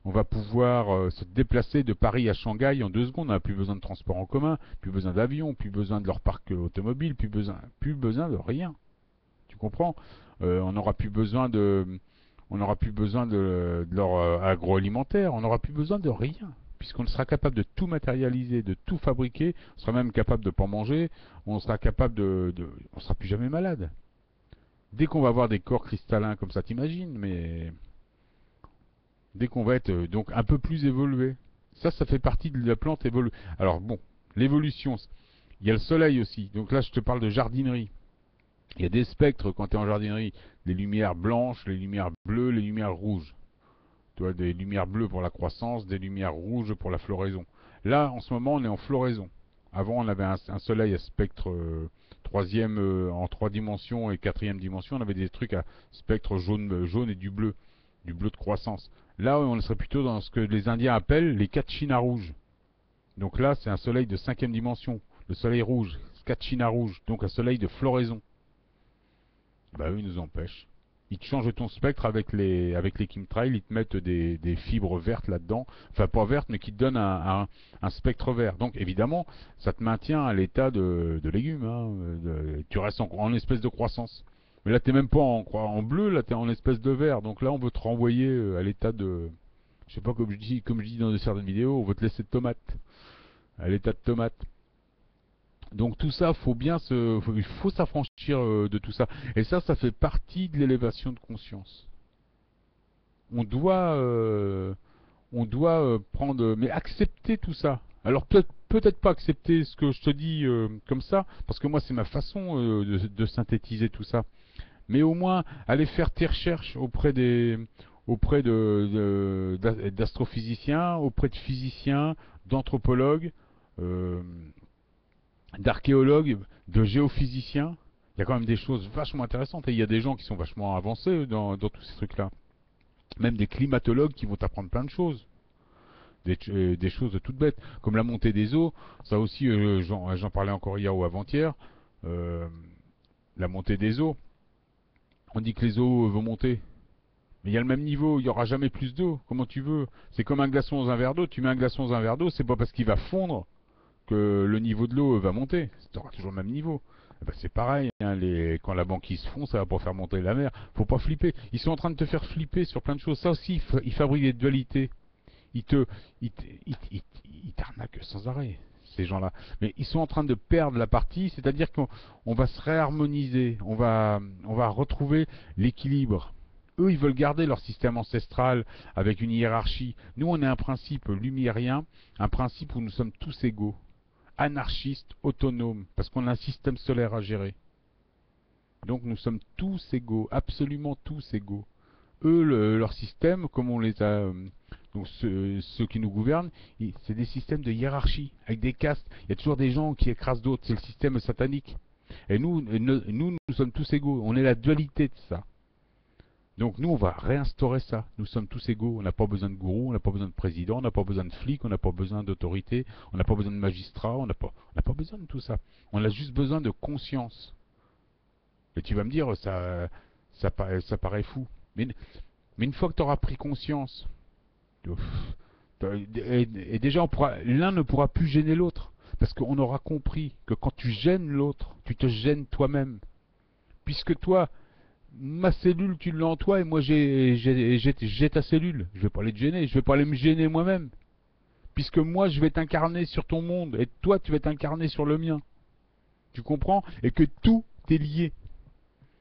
on va pouvoir se déplacer de Paris à Shanghai en 2 secondes, on n'a plus besoin de transport en commun, plus besoin d'avion, plus besoin de leur parc automobile, plus besoin de rien, tu comprends. On n'aura plus besoin de leur agroalimentaire, on n'aura plus besoin de rien puisqu'on sera capable de tout matérialiser, de tout fabriquer, on sera même capable de pas manger, on sera capable on sera plus jamais malade. Dès qu'on va avoir des corps cristallins comme ça, t'imagines, mais dès qu'on va être donc un peu plus évolué, ça fait partie de la plante évolue. Alors bon, l'évolution, il y a le soleil aussi. Donc là, je te parle de jardinerie. Il y a des spectres quand tu es en jardinerie, les lumières blanches, les lumières bleues, les lumières rouges. Tu vois, des lumières bleues pour la croissance, des lumières rouges pour la floraison. Là, en ce moment, on est en floraison. Avant, on avait un soleil à spectre troisième en 3 dimensions et 4e dimension. On avait des trucs à spectre jaune et du bleu de croissance. Là, on serait plutôt dans ce que les Indiens appellent les Kachina rouges. Donc là, c'est un soleil de 5e dimension, le soleil rouge, Kachina rouge, donc un soleil de floraison. Bah eux, ils nous empêchent. Ils te changent ton spectre avec les chemtrails, ils te mettent des fibres vertes là-dedans, enfin pas vertes, mais qui te donnent un spectre vert. Donc évidemment, ça te maintient à l'état de légumes, hein, tu restes en espèce de croissance. Mais là, t'es même pas en bleu, là, t'es en espèce de vert. Donc là, on veut te renvoyer à l'état de, je sais pas, comme je dis dans certaines vidéos, on veut te laisser de tomate, à l'état de tomate. Donc tout ça, il faut s'affranchir de tout ça. Et ça fait partie de l'élévation de conscience. on doit, prendre, mais accepter tout ça. Alors peut-être pas accepter ce que je te dis comme ça, parce que moi c'est ma façon de synthétiser tout ça. Mais au moins aller faire tes recherches auprès d'astrophysiciens, auprès de physiciens, d'anthropologues, euh, d'archéologues, de géophysiciens. Il y a quand même des choses vachement intéressantes et il y a des gens qui sont vachement avancés dans tous ces trucs-là. Même des climatologues qui vont t'apprendre plein de choses. Des choses toutes bêtes, comme la montée des eaux. Ça aussi, j'en parlais encore hier ou avant-hier. Euh, la montée des eaux. On dit que les eaux vont monter. Mais il y a le même niveau, il n'y aura jamais plus d'eau. Comment tu veux? C'est comme un glaçon dans un verre d'eau. Tu mets un glaçon dans un verre d'eau, c'est pas parce qu'il va fondre que le niveau de l'eau va monter. Tu auras toujours le même niveau. Eh ben, c'est pareil, hein, quand la banquise fond, ça va pas faire monter la mer. Faut pas flipper. Ils sont en train de te faire flipper sur plein de choses. Ça aussi, ils fabriquent des dualités. Ils te, ils t'arnaquent sans arrêt, ces gens-là. Mais ils sont en train de perdre la partie, c'est-à-dire qu'on va se réharmoniser, on va retrouver l'équilibre. Eux, ils veulent garder leur système ancestral avec une hiérarchie. Nous, on est un principe lumérien, un principe où nous sommes tous égaux, anarchistes, autonomes, parce qu'on a un système solaire à gérer. Donc nous sommes tous égaux, absolument tous égaux. Eux, leur système, comme on les a, donc ceux qui nous gouvernent, c'est des systèmes de hiérarchie, avec des castes. Il y a toujours des gens qui écrasent d'autres, c'est le système satanique. Et nous sommes tous égaux, on est la dualité de ça. Donc nous, on va réinstaurer ça. Nous sommes tous égaux, on n'a pas besoin de gourou, on n'a pas besoin de président, on n'a pas besoin de flic, on n'a pas besoin d'autorité, on n'a pas besoin de magistrat, on n'a pas besoin de tout ça. On a juste besoin de conscience. Et tu vas me dire, ça paraît fou. Mais une fois que tu auras pris conscience, et déjà l'un ne pourra plus gêner l'autre. Parce qu'on aura compris que quand tu gênes l'autre, tu te gênes toi-même. Puisque toi, ma cellule, tu l'as en toi et moi j'ai ta cellule. Je vais pas aller te gêner, je vais pas aller me gêner moi-même. Puisque moi je vais t'incarner sur ton monde et toi tu vas t'incarner sur le mien. Tu comprends? Et que tout est lié.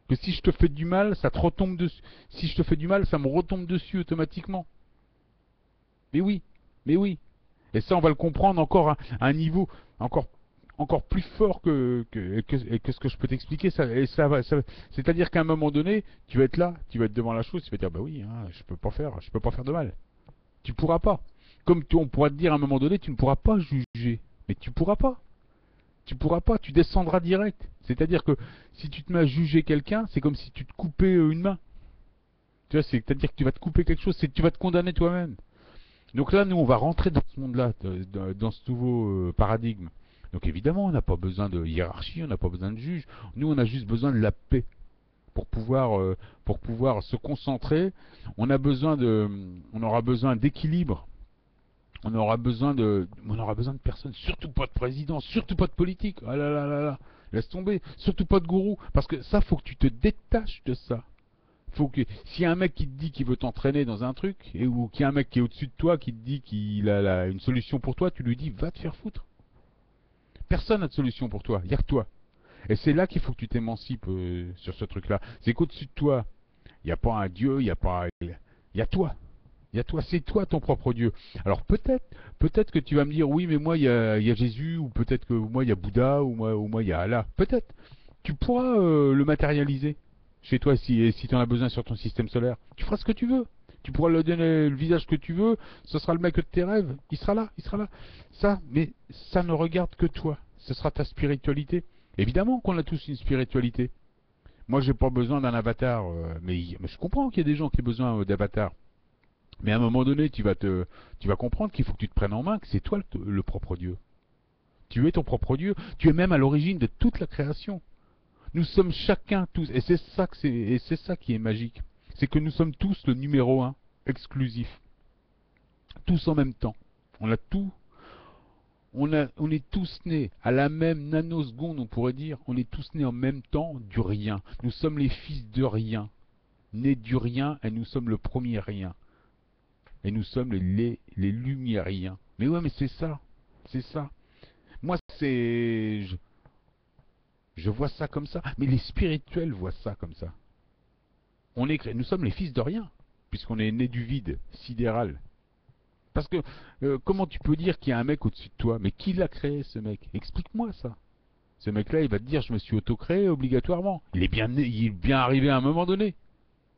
Que si je te fais du mal, ça te retombe dessus. Si je te fais du mal, ça me retombe dessus automatiquement. Mais oui, mais oui. Et ça, on va le comprendre encore à un niveau encore plus fort que ce que je peux t'expliquer. C'est-à-dire qu'à un moment donné, tu vas être là, tu vas être devant la chose, tu vas te dire, bah oui, hein, je peux pas faire de mal. Tu pourras pas. Comme on pourra te dire à un moment donné, tu ne pourras pas juger. Mais tu pourras pas. Tu pourras pas, tu descendras direct. C'est-à-dire que si tu te mets à juger quelqu'un, c'est comme si tu te coupais une main. Tu vois, c'est-à-dire que tu vas te couper quelque chose, c'est que tu vas te condamner toi-même. Donc là, nous, on va rentrer dans ce monde-là, dans ce nouveau paradigme. Donc évidemment, on n'a pas besoin de hiérarchie, on n'a pas besoin de juge. Nous, on a juste besoin de la paix pour pouvoir se concentrer. On aura besoin d'équilibre. On aura besoin de personne. Surtout pas de président, surtout pas de politique. Ah là là là là, laisse tomber. Surtout pas de gourou, parce que ça, faut que tu te détaches de ça. S'il y a un mec qui te dit qu'il veut t'entraîner dans un truc, ou qu'il y a un mec qui est au-dessus de toi qui te dit qu'il a une solution pour toi, tu lui dis va te faire foutre. Personne n'a de solution pour toi, il y a que toi. Et c'est là qu'il faut que tu t'émancipes sur ce truc-là. C'est qu'au-dessus de toi, il n'y a pas un Dieu, il y a toi. Il y a toi, c'est toi ton propre Dieu. Alors peut-être que tu vas me dire oui, mais moi il y a Jésus, ou peut-être que moi il y a Bouddha, ou moi il y a Allah. Peut-être. Tu pourras le matérialiser chez toi si tu en as besoin sur ton système solaire. Tu feras ce que tu veux. Tu pourras lui donner le visage que tu veux, ce sera le mec de tes rêves, il sera là, il sera là. Ça, mais ça ne regarde que toi. Ce sera ta spiritualité. Évidemment qu'on a tous une spiritualité. Moi, j'ai pas besoin d'un avatar, mais je comprends qu'il y a des gens qui ont besoin d'avatar. Mais à un moment donné, tu vas comprendre qu'il faut que tu te prennes en main, que c'est toi le propre Dieu. Tu es ton propre Dieu. Tu es même à l'origine de toute la création. Nous sommes chacun tous, et c'est ça qui est magique. C'est que nous sommes tous le numéro un, exclusif. Tous en même temps. On a tout. On est tous nés à la même nanoseconde, on pourrait dire. On est tous nés en même temps du rien. Nous sommes les fils de rien. Nés du rien, et nous sommes le premier rien. Et nous sommes les lumiériens. Mais ouais, mais c'est ça. C'est ça. Moi, je vois ça comme ça. Mais les spirituels voient ça comme ça. Nous sommes les fils de rien. puisqu'on est né du vide sidéral. Parce que comment tu peux dire qu'il y a un mec au-dessus de toi? Mais qui l'a créé ce mec? Explique-moi ça. Ce mec-là, il va te dire je me suis auto-créé obligatoirement. Il est bien né, il est bien arrivé à un moment donné.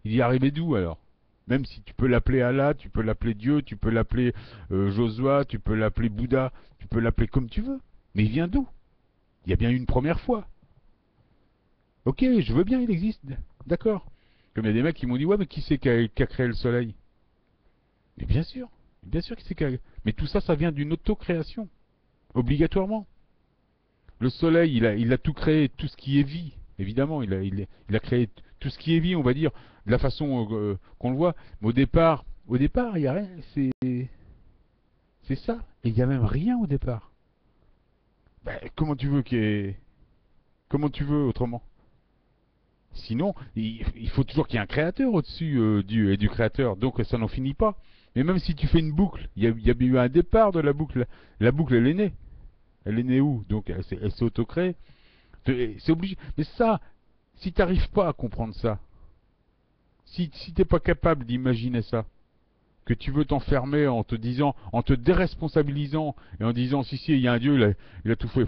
Il y est arrivé d'où alors? Même si tu peux l'appeler Allah, tu peux l'appeler Dieu, tu peux l'appeler Josua, tu peux l'appeler Bouddha, tu peux l'appeler comme tu veux. Mais il vient d'où? Il y a bien eu une première fois. Ok, je veux bien, il existe. D'accord. Comme il y a des mecs qui m'ont dit ouais mais qui c'est qui a créé le soleil? Mais bien sûr qui c'est qui a... Mais tout ça, ça vient d'une auto-création, obligatoirement. Le soleil, il a tout créé, tout ce qui est vie. Évidemment, il a créé tout ce qui est vie, on va dire, de la façon qu'on le voit. Mais au départ, il y a rien. C'est ça. Et il y a même rien au départ. Ben, comment tu veux autrement? Sinon, il faut toujours qu'il y ait un créateur au-dessus du créateur. Donc ça n'en finit pas. Mais même si tu fais une boucle, il y a eu un départ de la boucle. La boucle, elle est née. Elle est née où? Donc elle s'est auto-créée. C'est obligé. Mais ça, si tu n'arrives pas à comprendre ça, si t'es pas capable d'imaginer ça, que tu veux t'enfermer en te disant, en te déresponsabilisant et en disant si il y a un Dieu, il a tout fait,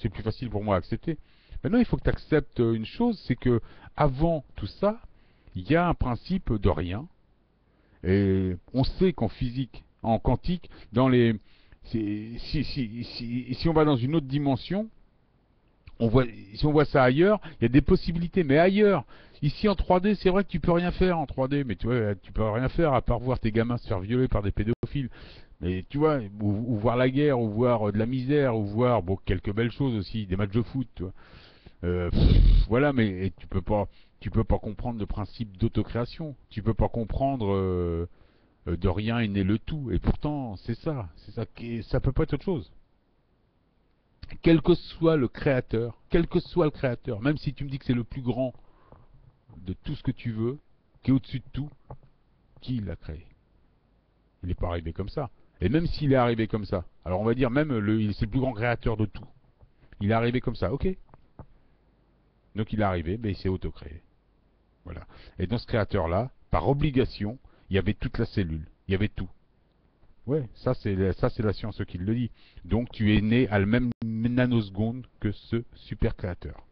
c'est plus facile pour moi à accepter. Maintenant, il faut que tu acceptes une chose, c'est que avant tout ça, il y a un principe de rien. Et on sait qu'en physique, en quantique, dans les si on va dans une autre dimension, si on voit ça ailleurs, il y a des possibilités, mais ailleurs. Ici en 3D, c'est vrai que tu peux rien faire en 3D, mais tu vois, tu peux rien faire à part voir tes gamins se faire violer par des pédophiles. Mais tu vois, ou voir la guerre, ou voir de la misère, ou voir bon quelques belles choses aussi, des matchs de foot, tu vois. Voilà, mais tu peux pas comprendre le principe d'autocréation. Tu peux pas comprendre de rien est né le tout. Et pourtant, c'est ça, ça peut pas être autre chose. Quel que soit le créateur, quel que soit le créateur, même si tu me dis que c'est le plus grand de tout ce que tu veux, qui est au-dessus de tout, qui l'a créé? Il n'est pas arrivé comme ça. Et même s'il est arrivé comme ça, alors on va dire même c'est le plus grand créateur de tout. Il est arrivé comme ça, ok. Donc il est arrivé, mais il s'est auto-créé. Voilà. Et dans ce créateur-là, par obligation, il y avait toute la cellule, il y avait tout. Ouais, ça c'est la science qui le dit. Donc tu es né à la même nanoseconde que ce super créateur,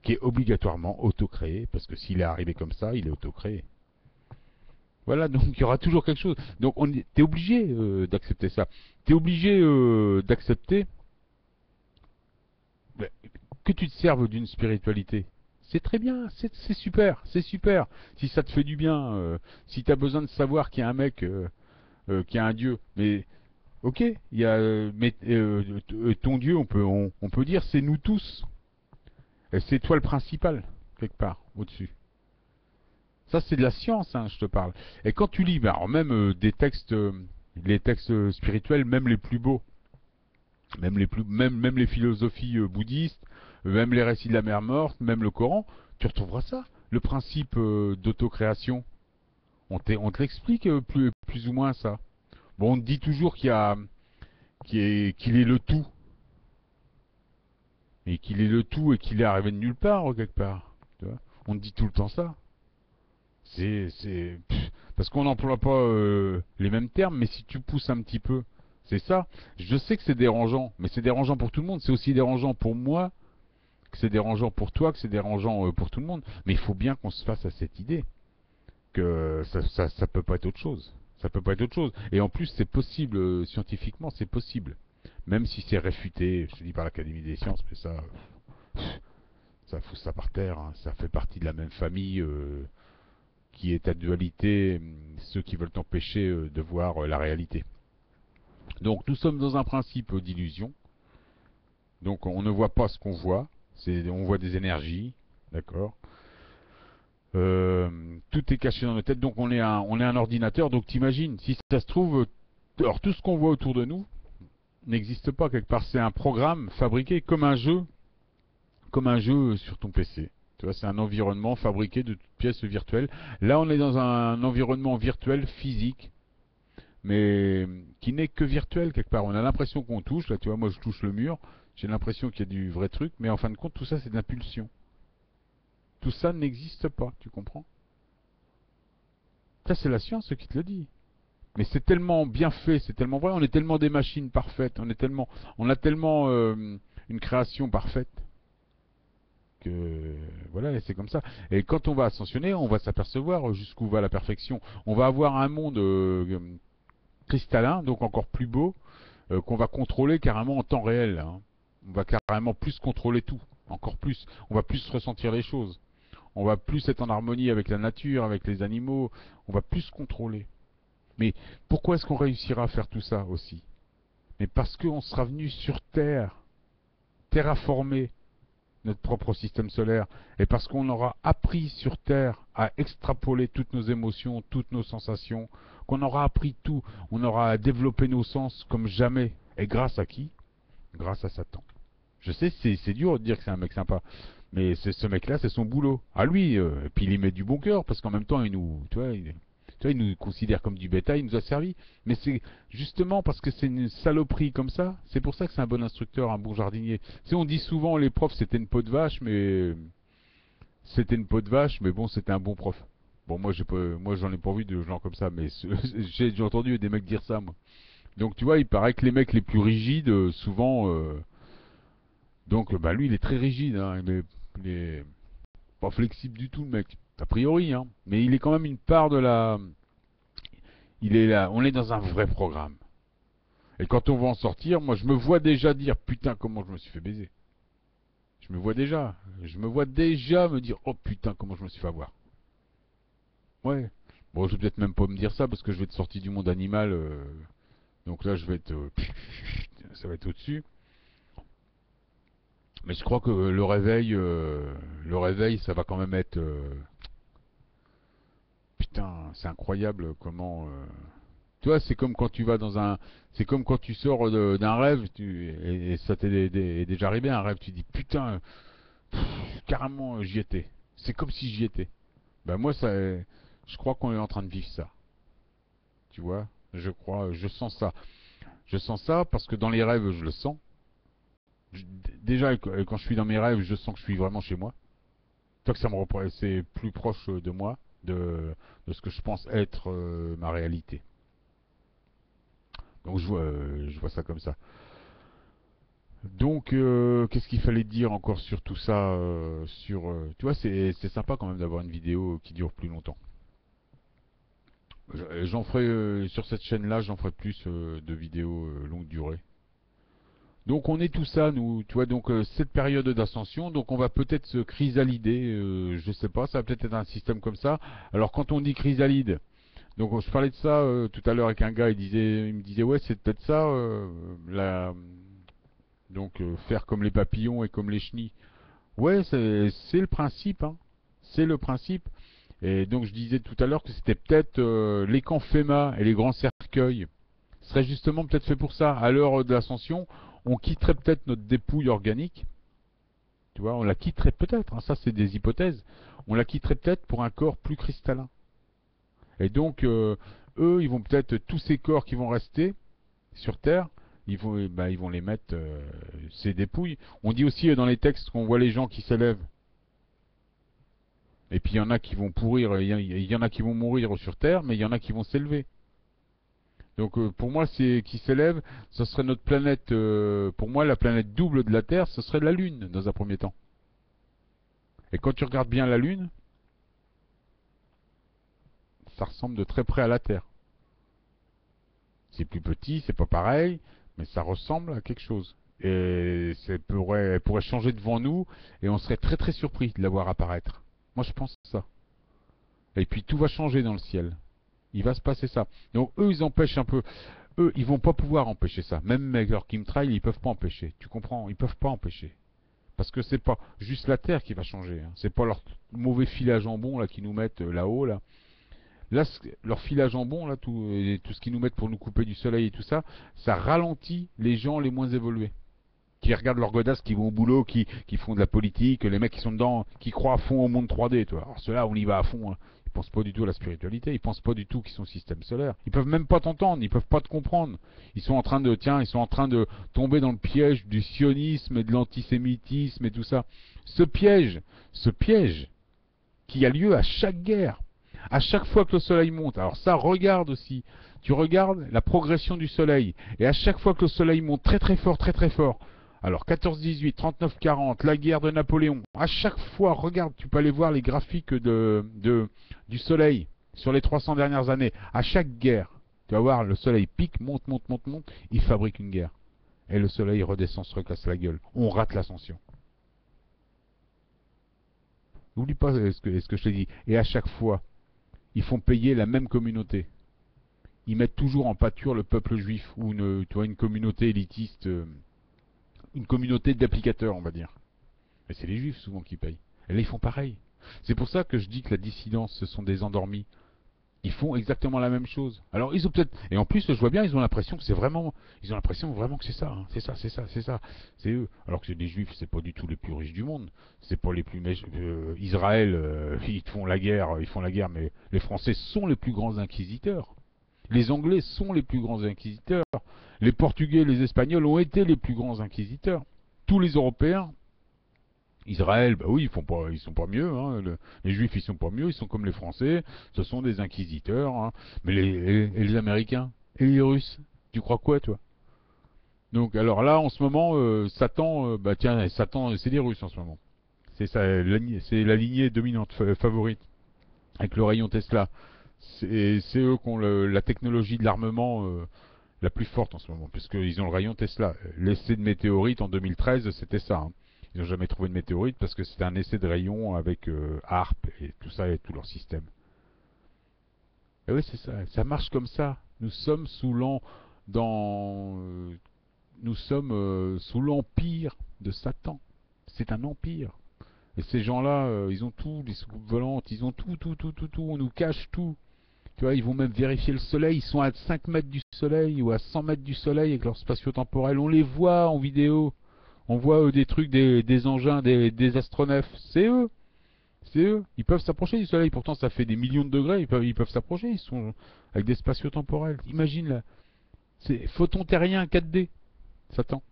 qui est obligatoirement auto-créé, parce que s'il est arrivé comme ça, il est auto-créé. Voilà, donc il y aura toujours quelque chose. Donc t'es obligé d'accepter ça. T'es obligé d'accepter ben, que tu te serves d'une spiritualité. C'est très bien, c'est super, c'est super. Si ça te fait du bien, si t'as besoin de savoir qu'il y a un mec, qu'il y a un Dieu, mais ok, il y a, mais ton Dieu, on peut dire c'est nous tous. Et c'est toi le principal, quelque part, au-dessus. Ça, c'est de la science, hein, je te parle. Et quand tu lis, ben, alors même des textes, les textes spirituels, même les plus beaux, même les philosophies bouddhistes, même les récits de la mer morte, même le Coran, tu retrouveras ça. Le principe d'autocréation, on te l'explique plus ou moins ça. Bon, on te dit toujours qu'il est le tout, et qu'il est le tout et qu'il est arrivé de nulle part, quelque part. Tu vois, on te dit tout le temps ça. Parce qu'on n'emploie pas les mêmes termes, mais si tu pousses un petit peu, c'est ça. Je sais que c'est dérangeant, mais c'est dérangeant pour tout le monde. C'est aussi dérangeant pour moi, que c'est dérangeant pour toi, que c'est dérangeant pour tout le monde. Mais il faut bien qu'on se fasse à cette idée que ça peut pas être autre chose. Ça peut pas être autre chose. Et en plus, c'est possible scientifiquement, c'est possible. Même si c'est réfuté, je te dis par l'Académie des sciences, mais ça fout ça par terre. Hein. Ça fait partie de la même famille. Qui est ta dualité, ceux qui veulent t'empêcher de voir la réalité. Donc nous sommes dans un principe d'illusion. Donc on ne voit pas ce qu'on voit. On voit des énergies, d'accord. Tout est caché dans nos têtes. Donc on est un ordinateur. Donc t'imagines, si ça se trouve, alors tout ce qu'on voit autour de nous n'existe pas quelque part. C'est un programme fabriqué comme un jeu sur ton PC. Tu vois, c'est un environnement fabriqué de toutes pièces virtuelles. Là, on est dans un environnement virtuel physique, mais qui n'est que virtuel quelque part. On a l'impression qu'on touche. Là, tu vois, moi, je touche le mur. J'ai l'impression qu'il y a du vrai truc, mais en fin de compte, tout ça, c'est de l'impulsion. Tout ça n'existe pas, tu comprends? Ça, c'est la science qui te le dit. Mais c'est tellement bien fait, c'est tellement vrai, on est tellement des machines parfaites, on a tellement une création parfaite que voilà, et c'est comme ça. Et quand on va ascensionner, on va s'apercevoir jusqu'où va la perfection. On va avoir un monde cristallin, donc encore plus beau, qu'on va contrôler carrément en temps réel, hein. On va carrément plus contrôler tout, encore plus. On va plus ressentir les choses. On va plus être en harmonie avec la nature, avec les animaux. On va plus contrôler. Mais pourquoi est-ce qu'on réussira à faire tout ça aussi? Mais parce qu'on sera venu sur Terre, terraformer notre propre système solaire, et parce qu'on aura appris sur Terre à extrapoler toutes nos émotions, toutes nos sensations, qu'on aura appris tout, on aura développé nos sens comme jamais. Et grâce à qui? Grâce à Satan. Je sais, c'est dur de dire que c'est un mec sympa, mais ce mec-là, c'est son boulot. À lui, et puis il y met du bon cœur, parce qu'en même temps, il nous considère comme du bétail, il nous a servi. Mais c'est justement parce que c'est une saloperie comme ça, c'est pour ça que c'est un bon instructeur, un bon jardinier. Si on dit souvent les profs c'était une peau de vache, mais bon, c'était un bon prof. Bon, moi j'en ai pas vu de gens comme ça, mais j'ai déjà entendu des mecs dire ça, moi. Donc tu vois, il paraît que les mecs les plus rigides, souvent, donc bah lui il est très rigide, hein, il est pas flexible du tout, le mec, a priori, hein. Mais il est quand même une part de la, il est là, on est dans un vrai programme. Et quand on va en sortir, moi je me vois déjà dire putain comment je me suis fait baiser. Je me vois déjà me dire oh putain comment je me suis fait avoir. Ouais. Bon, je vais peut-être même pas me dire ça parce que je vais être sorti du monde animal, donc là je vais être, ça va être au-dessus. Mais je crois que le réveil, ça va quand même être, putain, c'est incroyable comment. Tu vois, c'est comme quand tu vas dans un, c'est comme quand tu sors d'un rêve, et ça t'est déjà arrivé un rêve, tu dis putain, carrément j'y étais. C'est comme si j'y étais. Ben moi ça, je crois qu'on est en train de vivre ça. Tu vois, je crois, je sens ça. Je sens ça parce que dans les rêves je le sens. Déjà quand je suis dans mes rêves, je sens que je suis vraiment chez moi. Toi que c'est plus proche de moi, de ce que je pense être ma réalité. Donc je vois ça comme ça. Donc, qu'est-ce qu'il fallait dire encore sur tout ça tu vois, c'est sympa quand même d'avoir une vidéo qui dure plus longtemps. J'en ferai sur cette chaîne-là, j'en ferai plus de vidéos longue durée. Donc on est tout ça, nous, tu vois, donc cette période d'ascension, donc on va peut-être se chrysalider, je sais pas, ça va peut-être être un système comme ça. Alors quand on dit chrysalide, donc je parlais de ça tout à l'heure avec un gars, il me disait ouais c'est peut-être ça, donc faire comme les papillons et comme les chenilles. Ouais, c'est le principe, hein. C'est le principe. Et donc je disais tout à l'heure que c'était peut-être les camps FEMA et les grands cercueils seraient justement peut-être faits pour ça. À l'heure de l'ascension, on quitterait peut-être notre dépouille organique. Tu vois, on la quitterait peut-être, hein, ça c'est des hypothèses. On la quitterait peut-être pour un corps plus cristallin. Et donc eux, ils vont peut-être tous ces corps qui vont rester sur Terre, ils vont les mettre ces dépouilles. On dit aussi dans les textes qu'on voit les gens qui s'élèvent. Et puis il y en a qui vont pourrir, il y en a qui vont mourir sur Terre, mais il y en a qui vont s'élever. Donc pour moi, c'est qui s'élève, ce serait notre planète. Pour moi, la planète double de la Terre, ce serait la Lune dans un premier temps. Et quand tu regardes bien la Lune, ça ressemble de très près à la Terre. C'est plus petit, c'est pas pareil, mais ça ressemble à quelque chose. Et elle pourrait changer devant nous, et on serait très très surpris de la voir apparaître. Moi, je pense ça. Et puis tout va changer dans le ciel. Il va se passer ça. Donc eux, ils empêchent un peu. Eux, ils vont pas pouvoir empêcher ça. Même avec leur chemtrail, ils peuvent pas empêcher. Tu comprends? Ils peuvent pas empêcher. Parce que c'est pas juste la Terre qui va changer, hein. C'est pas leur mauvais fil à jambon là qui nous mettent là-haut là. Là, leur fil à jambon là, tout ce qu'ils nous mettent pour nous couper du soleil et tout ça, ça ralentit les gens les moins évolués. Qui regardent leurs godasses, qui vont au boulot, qui font de la politique, les mecs qui sont dedans, qui croient à fond au monde 3D, toi. Alors ceux-là, on y va à fond, hein. Ils pensent pas du tout à la spiritualité, ils pensent pas du tout qu'ils sont système solaire. Ils peuvent même pas t'entendre, ils peuvent pas te comprendre. Ils sont en train de tomber dans le piège du sionisme et de l'antisémitisme et tout ça. Ce piège qui a lieu à chaque guerre. À chaque fois que le soleil monte, alors ça, regarde aussi. Tu regardes la progression du soleil. Et à chaque fois que le soleil monte très très fort, très très fort. Alors 14-18, 39-40, la guerre de Napoléon. À chaque fois, regarde, tu peux aller voir les graphiques du soleil sur les 300 dernières années. À chaque guerre, tu vas voir, le soleil pique, monte, monte, monte, monte. Il fabrique une guerre. Et le soleil redescend, se recasse la gueule. On rate l'ascension. N'oublie pas ce que je t'ai dit. Et à chaque fois, ils font payer la même communauté. Ils mettent toujours en pâture le peuple juif ou tu vois, une communauté élitiste, une communauté d'applicateurs, on va dire. Mais c'est les juifs souvent qui payent. Et là, ils font pareil. C'est pour ça que je dis que la dissidence, ce sont des endormis. Ils font exactement la même chose. Alors ils ont peut-être, et en plus je vois bien, ils ont l'impression que c'est vraiment, ils ont l'impression vraiment que c'est ça, hein. C'est ça, c'est ça, c'est ça, c'est eux. Alors que les Juifs, c'est pas du tout les plus riches du monde, c'est pas les plus Israël, ils font la guerre, mais les Français sont les plus grands inquisiteurs. Les Anglais sont les plus grands inquisiteurs. Les Portugais, les Espagnols ont été les plus grands inquisiteurs. Tous les Européens. Israël, bah oui, ils sont pas mieux. Hein. Les Juifs, ils sont pas mieux. Ils sont comme les Français. Ce sont des inquisiteurs. Hein. Mais et les Américains et les Russes, tu crois quoi, toi? Donc, alors là, en ce moment, Satan, bah tiens, Satan, c'est les Russes en ce moment. C'est la lignée dominante favorite avec le rayon Tesla. C'est eux qui ont la technologie de l'armement la plus forte en ce moment, puisqu'ils ont le rayon Tesla. L'essai de météorite en 2013, c'était ça. Hein. Ils n'ont jamais trouvé de météorite parce que c'était un essai de rayon avec HARP et tout ça et tout leur système. Et oui, c'est ça. Ça marche comme ça. Nous sommes dans, nous sommes sous l'empire de Satan. C'est un empire. Et ces gens-là, ils ont tout, les soucoupes volantes, ils ont tout, tout, tout, tout, tout. On nous cache tout. Tu vois, ils vont même vérifier le soleil. Ils sont à 5 mètres du soleil ou à 100 mètres du soleil avec leur spatio-temporel. On les voit en vidéo. On voit des trucs, des engins, des astronefs. C'est eux. C'est eux. Ils peuvent s'approcher du soleil. Pourtant, ça fait des millions de degrés. Ils peuvent s'approcher. Ils sont avec des spatio-temporels. Imagine là. C'est photon terrien 4D. Satan.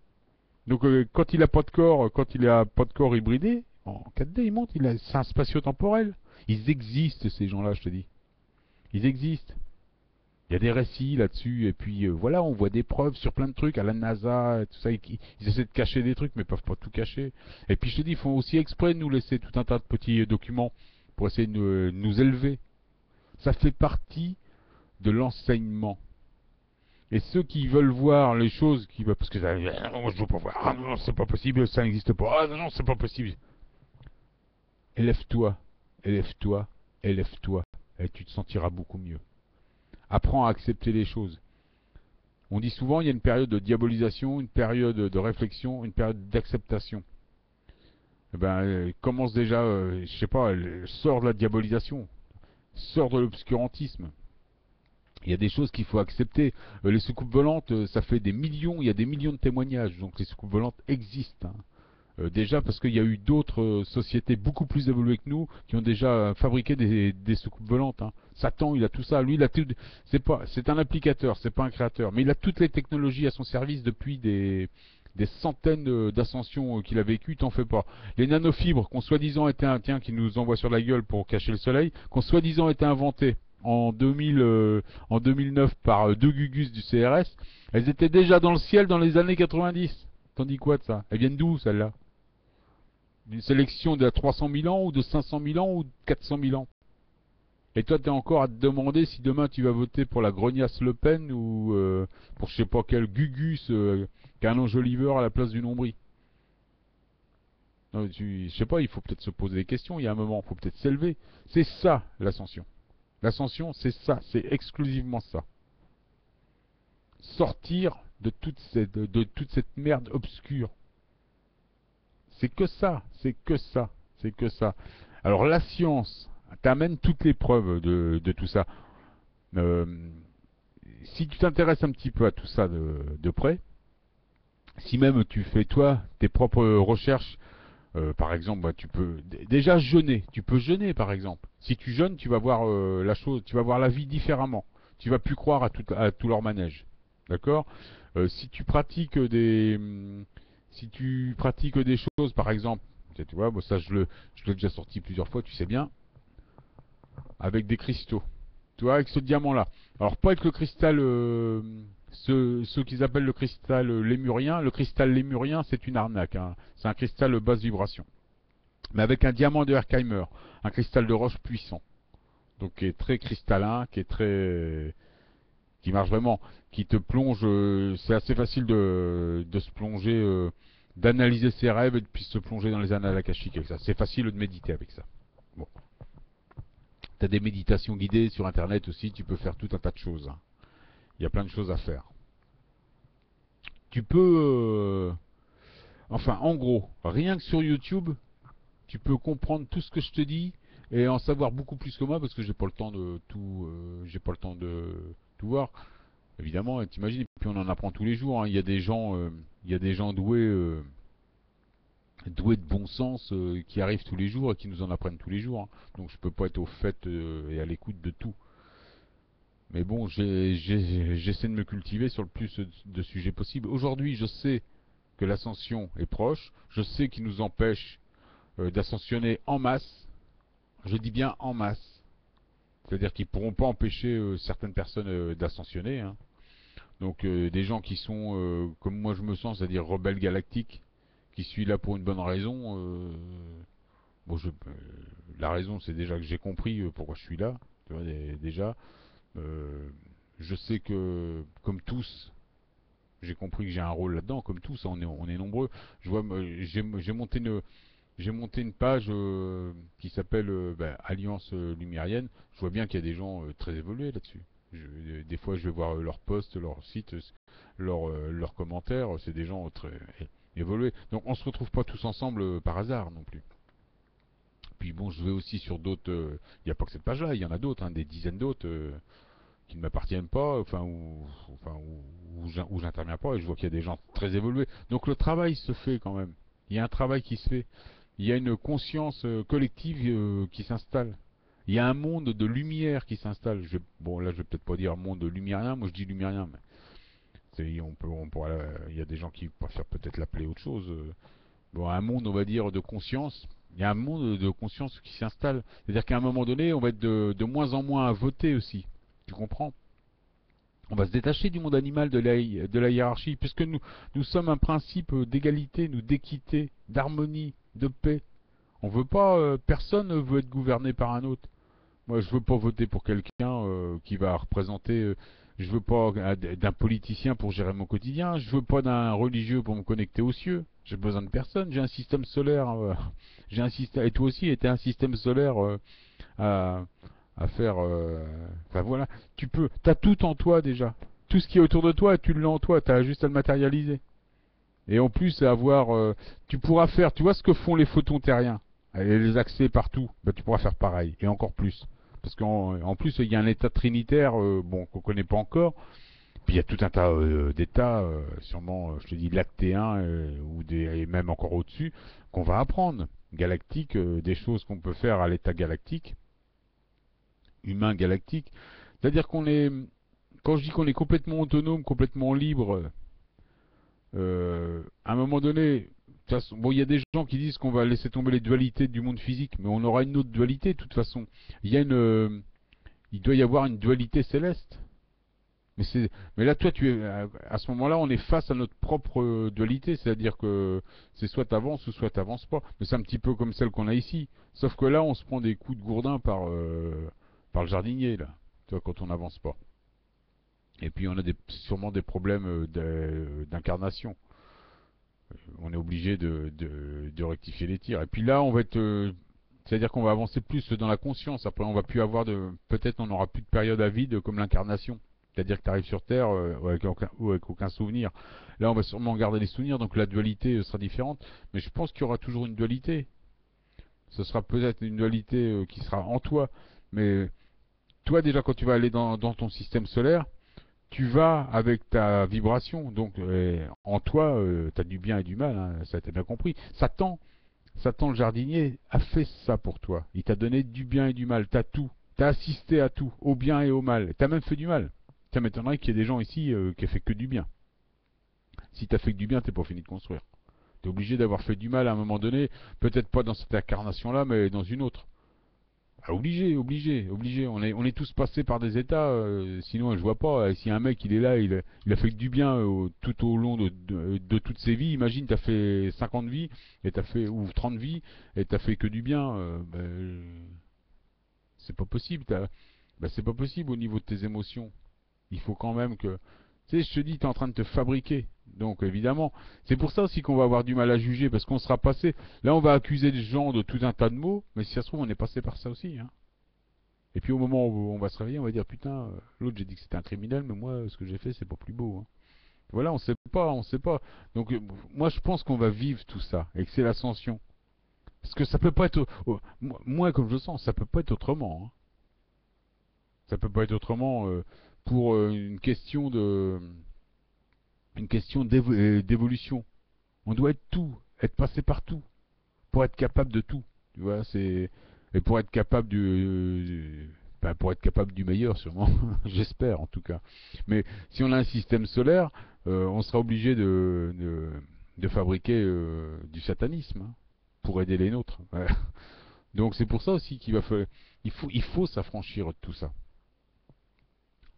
Donc, quand il a pas de corps, quand il a pas de corps hybridé, en 4D, il monte. C'est un spatio-temporel. Ils existent, ces gens-là, je te dis. Ils existent. Il y a des récits là-dessus, et puis voilà, on voit des preuves sur plein de trucs, à la NASA, et tout ça, ils essaient de cacher des trucs, mais ils peuvent pas tout cacher. Et puis je te dis, ils font aussi exprès de nous laisser tout un tas de petits documents pour essayer de nous élever. Ça fait partie de l'enseignement. Et ceux qui veulent voir les choses, parce que ça, non, je veux pas voir, ah non, c'est pas possible, ça n'existe pas, ah non, c'est pas possible. Élève-toi, élève-toi, élève-toi, et tu te sentiras beaucoup mieux. Apprends à accepter les choses. On dit souvent il y a une période de diabolisation, une période de réflexion, une période d'acceptation. Eh ben, commence déjà, je sais pas, sors de la diabolisation, sors de l'obscurantisme. Il y a des choses qu'il faut accepter. Les soucoupes volantes, ça fait des millions, il y a des millions de témoignages, donc les soucoupes volantes existent. Hein. Déjà parce qu'il y a eu d'autres sociétés beaucoup plus évoluées que nous qui ont déjà fabriqué des soucoupes volantes. Hein. Satan, il a tout ça. Lui, il a tout. C'est un applicateur, c'est pas un créateur, mais il a toutes les technologies à son service depuis des centaines d'ascensions qu'il a vécues. T'en fais pas. Les nanofibres, qu'on soi-disant était un tien qui nous envoie sur la gueule pour cacher le soleil, qu'on soi-disant été inventées en 2009 par deux Gugus du CRS, elles étaient déjà dans le ciel dans les années 90. T'en dis quoi de ça? Elles viennent d'où celles-là? D'une sélection de 300 000 ans ou de 500 000 ans ou de 400 000 ans. Et toi, tu es encore à te demander si demain tu vas voter pour la grognasse Le Pen ou pour je sais pas quel Gugus qui a un enjoliveur à la place du nombril. Non, je sais pas, il faut peut-être se poser des questions. Il y a un moment, il faut peut-être s'élever. C'est ça l'ascension. L'ascension, c'est ça, c'est exclusivement ça. Sortir de toute cette merde obscure. C'est que ça, c'est que ça, c'est que ça. Alors la science t'amène toutes les preuves de tout ça. Euh, Si tu t'intéresses un petit peu à tout ça de près, si même tu fais toi tes propres recherches, par exemple, bah, tu peux déjà jeûner. Tu peux jeûner par exemple. Si tu jeûnes, tu vas voir la chose, tu vas voir la vie différemment. Tu vas plus croire à tout leur manège. D'accord. Si tu pratiques si tu pratiques des choses, par exemple, tu vois, bon, ça je l'ai déjà sorti plusieurs fois, tu sais bien. avec des cristaux. Tu vois, avec ce diamant-là. Alors, pas avec le cristal, ce qu'ils appellent le cristal lémurien. Le cristal lémurien, c'est une arnaque, hein. C'est un cristal basse vibration. Mais avec un diamant de Herkheimer, un cristal de roche puissant. Donc, qui est très cristallin, qui marche vraiment, qui te plonge. C'est assez facile de se plonger, d'analyser ses rêves et de puis se plonger dans les annales akashiques avec ça. C'est facile de méditer avec ça. Bon. T'as des méditations guidées sur internet aussi, tu peux faire tout un tas de choses, hein. Il y a plein de choses à faire. Tu peux, enfin, en gros, rien que sur YouTube, tu peux comprendre tout ce que je te dis et en savoir beaucoup plus que moi parce que j'ai pas le temps de tout, j'ai pas le temps de tout voir. Évidemment, t'imagines. Et puis on en apprend tous les jours, hein. Il y a des gens doués, doués de bon sens qui arrivent tous les jours et qui nous en apprennent tous les jours, hein. Donc je peux pas être au fait et à l'écoute de tout. Mais bon, j'essaie de me cultiver sur le plus de sujets possible. Aujourd'hui, je sais que l'ascension est proche. Je sais qu'il nous empêche d'ascensionner en masse. Je dis bien en masse. C'est-à-dire qu'ils ne pourront pas empêcher certaines personnes d'ascensionner, hein. Donc des gens qui sont comme moi je me sens, c'est-à-dire rebelles galactiques, qui suis là pour une bonne raison. Bon, la raison, c'est déjà que j'ai compris pourquoi je suis là. Tu vois, déjà. Euh, je sais que, comme tous, j'ai compris que j'ai un rôle là-dedans, comme tous, hein, on est nombreux. Je vois, j'ai monté une page qui s'appelle Alliance Lumérienne. Je vois bien qu'il y a des gens très évolués là-dessus. Des fois, je vais voir leurs posts, leur site, leurs commentaires. C'est des gens très évolués. Donc, on se retrouve pas tous ensemble par hasard non plus. Puis bon, je vais aussi sur d'autres. Il n'y a pas que cette page-là, il y en a d'autres, hein, des dizaines d'autres qui ne m'appartiennent pas, où j'interviens pas, et je vois qu'il y a des gens très évolués. Donc le travail se fait quand même. Il y a un travail qui se fait. Il y a une conscience collective qui s'installe. Il y a un monde de lumière qui s'installe. Bon, là, je vais peut-être pas dire monde de lumérien. Moi, je dis lumérien, mais il y a des gens qui préfèrent peut-être l'appeler autre chose. Bon, un monde, on va dire, de conscience. Il y a un monde de conscience qui s'installe. C'est-à-dire qu'à un moment donné, on va être de moins en moins à voter aussi. Tu comprends? On va se détacher du monde animal, de la hiérarchie, puisque nous sommes un principe d'égalité, nous d'équité, d'harmonie, de paix. On veut pas, personne ne veut être gouverné par un autre. Moi, je veux pas voter pour quelqu'un qui va représenter. Je veux pas d'un politicien pour gérer mon quotidien. Je veux pas d'un religieux pour me connecter aux cieux. J'ai besoin de personne. J'ai un système solaire. J'ai un système. Et toi aussi, était un système solaire à, à faire. Enfin voilà. T'as tout en toi déjà. Tout ce qui est autour de toi, tu l'as en toi. T'as juste à le matérialiser. Et en plus, tu pourras faire. Tu vois ce que font les photons terriens, et les accès partout. Bah, tu pourras faire pareil et encore plus. Parce qu'en plus, il y a un état trinitaire, bon, qu'on connaît pas encore. Puis il y a tout un tas d'états, sûrement, je te dis, lactéens, et même encore au-dessus, qu'on va apprendre. Galactique, des choses qu'on peut faire à l'état galactique, humain galactique. C'est-à-dire quand je dis qu'on est complètement autonome, complètement libre, à un moment donné, bon, il y a des gens qui disent qu'on va laisser tomber les dualités du monde physique, mais on aura une autre dualité de toute façon. Il doit y avoir une dualité céleste. Mais là, toi, à ce moment-là, on est face à notre propre dualité, c'est-à-dire que c'est soit t'avances ou soit t'avances pas. Mais c'est un petit peu comme celle qu'on a ici. Sauf que là, on se prend des coups de gourdin par le jardinier, là. Tu vois, quand on n'avance pas. Et puis, on a sûrement des problèmes d'incarnation. On est obligé de rectifier les tirs. Et puis là, c'est-à-dire qu'on va avancer plus dans la conscience. Après, on va plus avoir peut-être on n'aura plus de période à vide comme l'incarnation. C'est-à-dire que tu arrives sur Terre ou avec aucun souvenir. Là, on va sûrement garder les souvenirs, donc la dualité sera différente. Mais je pense qu'il y aura toujours une dualité. Ce sera peut-être une dualité qui sera en toi. Mais toi, déjà, quand tu vas aller dans ton système solaire, tu vas avec ta vibration. Donc, en toi, tu as du bien et du mal, hein, ça t'as bien compris. Satan le jardinier a fait ça pour toi. Il t'a donné du bien et du mal. T'as tout. T'as assisté à tout, au bien et au mal. T'as même fait du mal. Ça m'étonnerait qu'il y ait des gens ici qui aient fait que du bien. Si t'as fait que du bien, t'es pas fini de construire. T'es obligé d'avoir fait du mal à un moment donné, peut-être pas dans cette incarnation-là, mais dans une autre. Ah, obligé, obligé, obligé. On est tous passés par des états, sinon je vois pas. Si un mec il est là, il a fait que du bien tout au long de toutes ses vies. Imagine, t'as fait 50 vies et t'as fait ou 30 vies et t'as fait que du bien. C'est pas possible. C'est pas possible au niveau de tes émotions. Il faut quand même que. Tu sais, je te dis, t'es en train de te fabriquer. Donc évidemment, c'est pour ça aussi qu'on va avoir du mal à juger parce qu'on sera passé. Là, on va accuser les gens de tout un tas de mots, mais si ça se trouve, on est passé par ça aussi, hein. Et puis au moment où on va se réveiller, on va dire putain, l'autre j'ai dit que c'était un criminel, mais moi ce que j'ai fait c'est pas plus beau, hein. Voilà, on sait pas, on sait pas. Donc moi je pense qu'on va vivre tout ça et que c'est l'ascension. Parce que ça peut pas être, moi comme je le sens, ça peut pas être autrement, hein. Ça peut pas être autrement pour une question d'évolution. On doit être tout, être passé par tout pour être capable de tout. Tu vois, c'est et pour être capable pour être capable du meilleur sûrement, j'espère en tout cas. Mais si on a un système solaire, on sera obligé de fabriquer du satanisme, hein, pour aider les nôtres. Ouais. Donc c'est pour ça aussi qu'il va falloir, il faut s'affranchir de tout ça.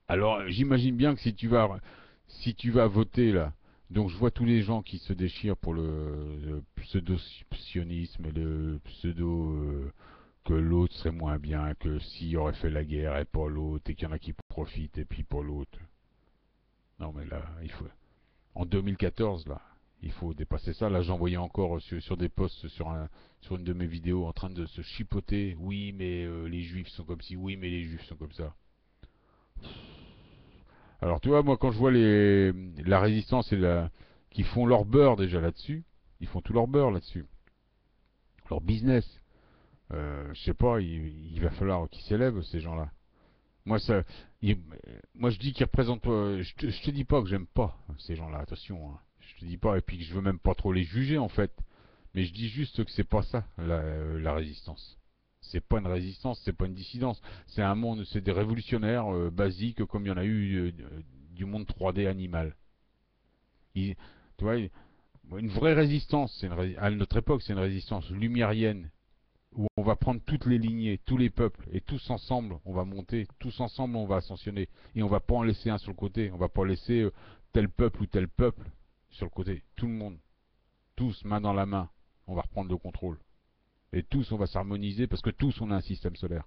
Alors j'imagine bien que si tu vas voter là, donc je vois tous les gens qui se déchirent pour le pseudo-sionisme et le pseudo que l'autre serait moins bien, que s'il aurait fait la guerre et pas l'autre, et qu'il y en a qui profitent et puis pas l'autre. Non mais là, il faut. En 2014 là, il faut dépasser ça. Là j'en voyais encore sur des posts sur une de mes vidéos en train de se chipoter. Oui mais les juifs sont comme ci, oui mais les juifs sont comme ça. Alors tu vois, moi quand je vois la résistance qui font leur beurre déjà là-dessus, ils font tout leur beurre là-dessus, leur business. Je sais pas, il va falloir qu'ils s'élèvent ces gens-là. Moi ça, il- moi je dis qu'ils représentent. Je te dis pas que j'aime pas ces gens-là, attention, hein. Je te dis pas et puis que je veux même pas trop les juger en fait. Mais je dis juste que c'est pas ça la résistance. C'est pas une résistance, c'est pas une dissidence. C'est un monde, c'est des révolutionnaires basiques comme il y en a eu du monde 3D animal. Tu vois, une vraie résistance, à notre époque, c'est une résistance lumérienne où on va prendre toutes les lignées, tous les peuples, et tous ensemble, on va monter, tous ensemble, on va ascensionner, et on va pas en laisser un sur le côté, on va pas laisser tel peuple ou tel peuple sur le côté, tout le monde, tous main dans la main, on va reprendre le contrôle, et tous on va s'harmoniser parce que tous on a un système solaire,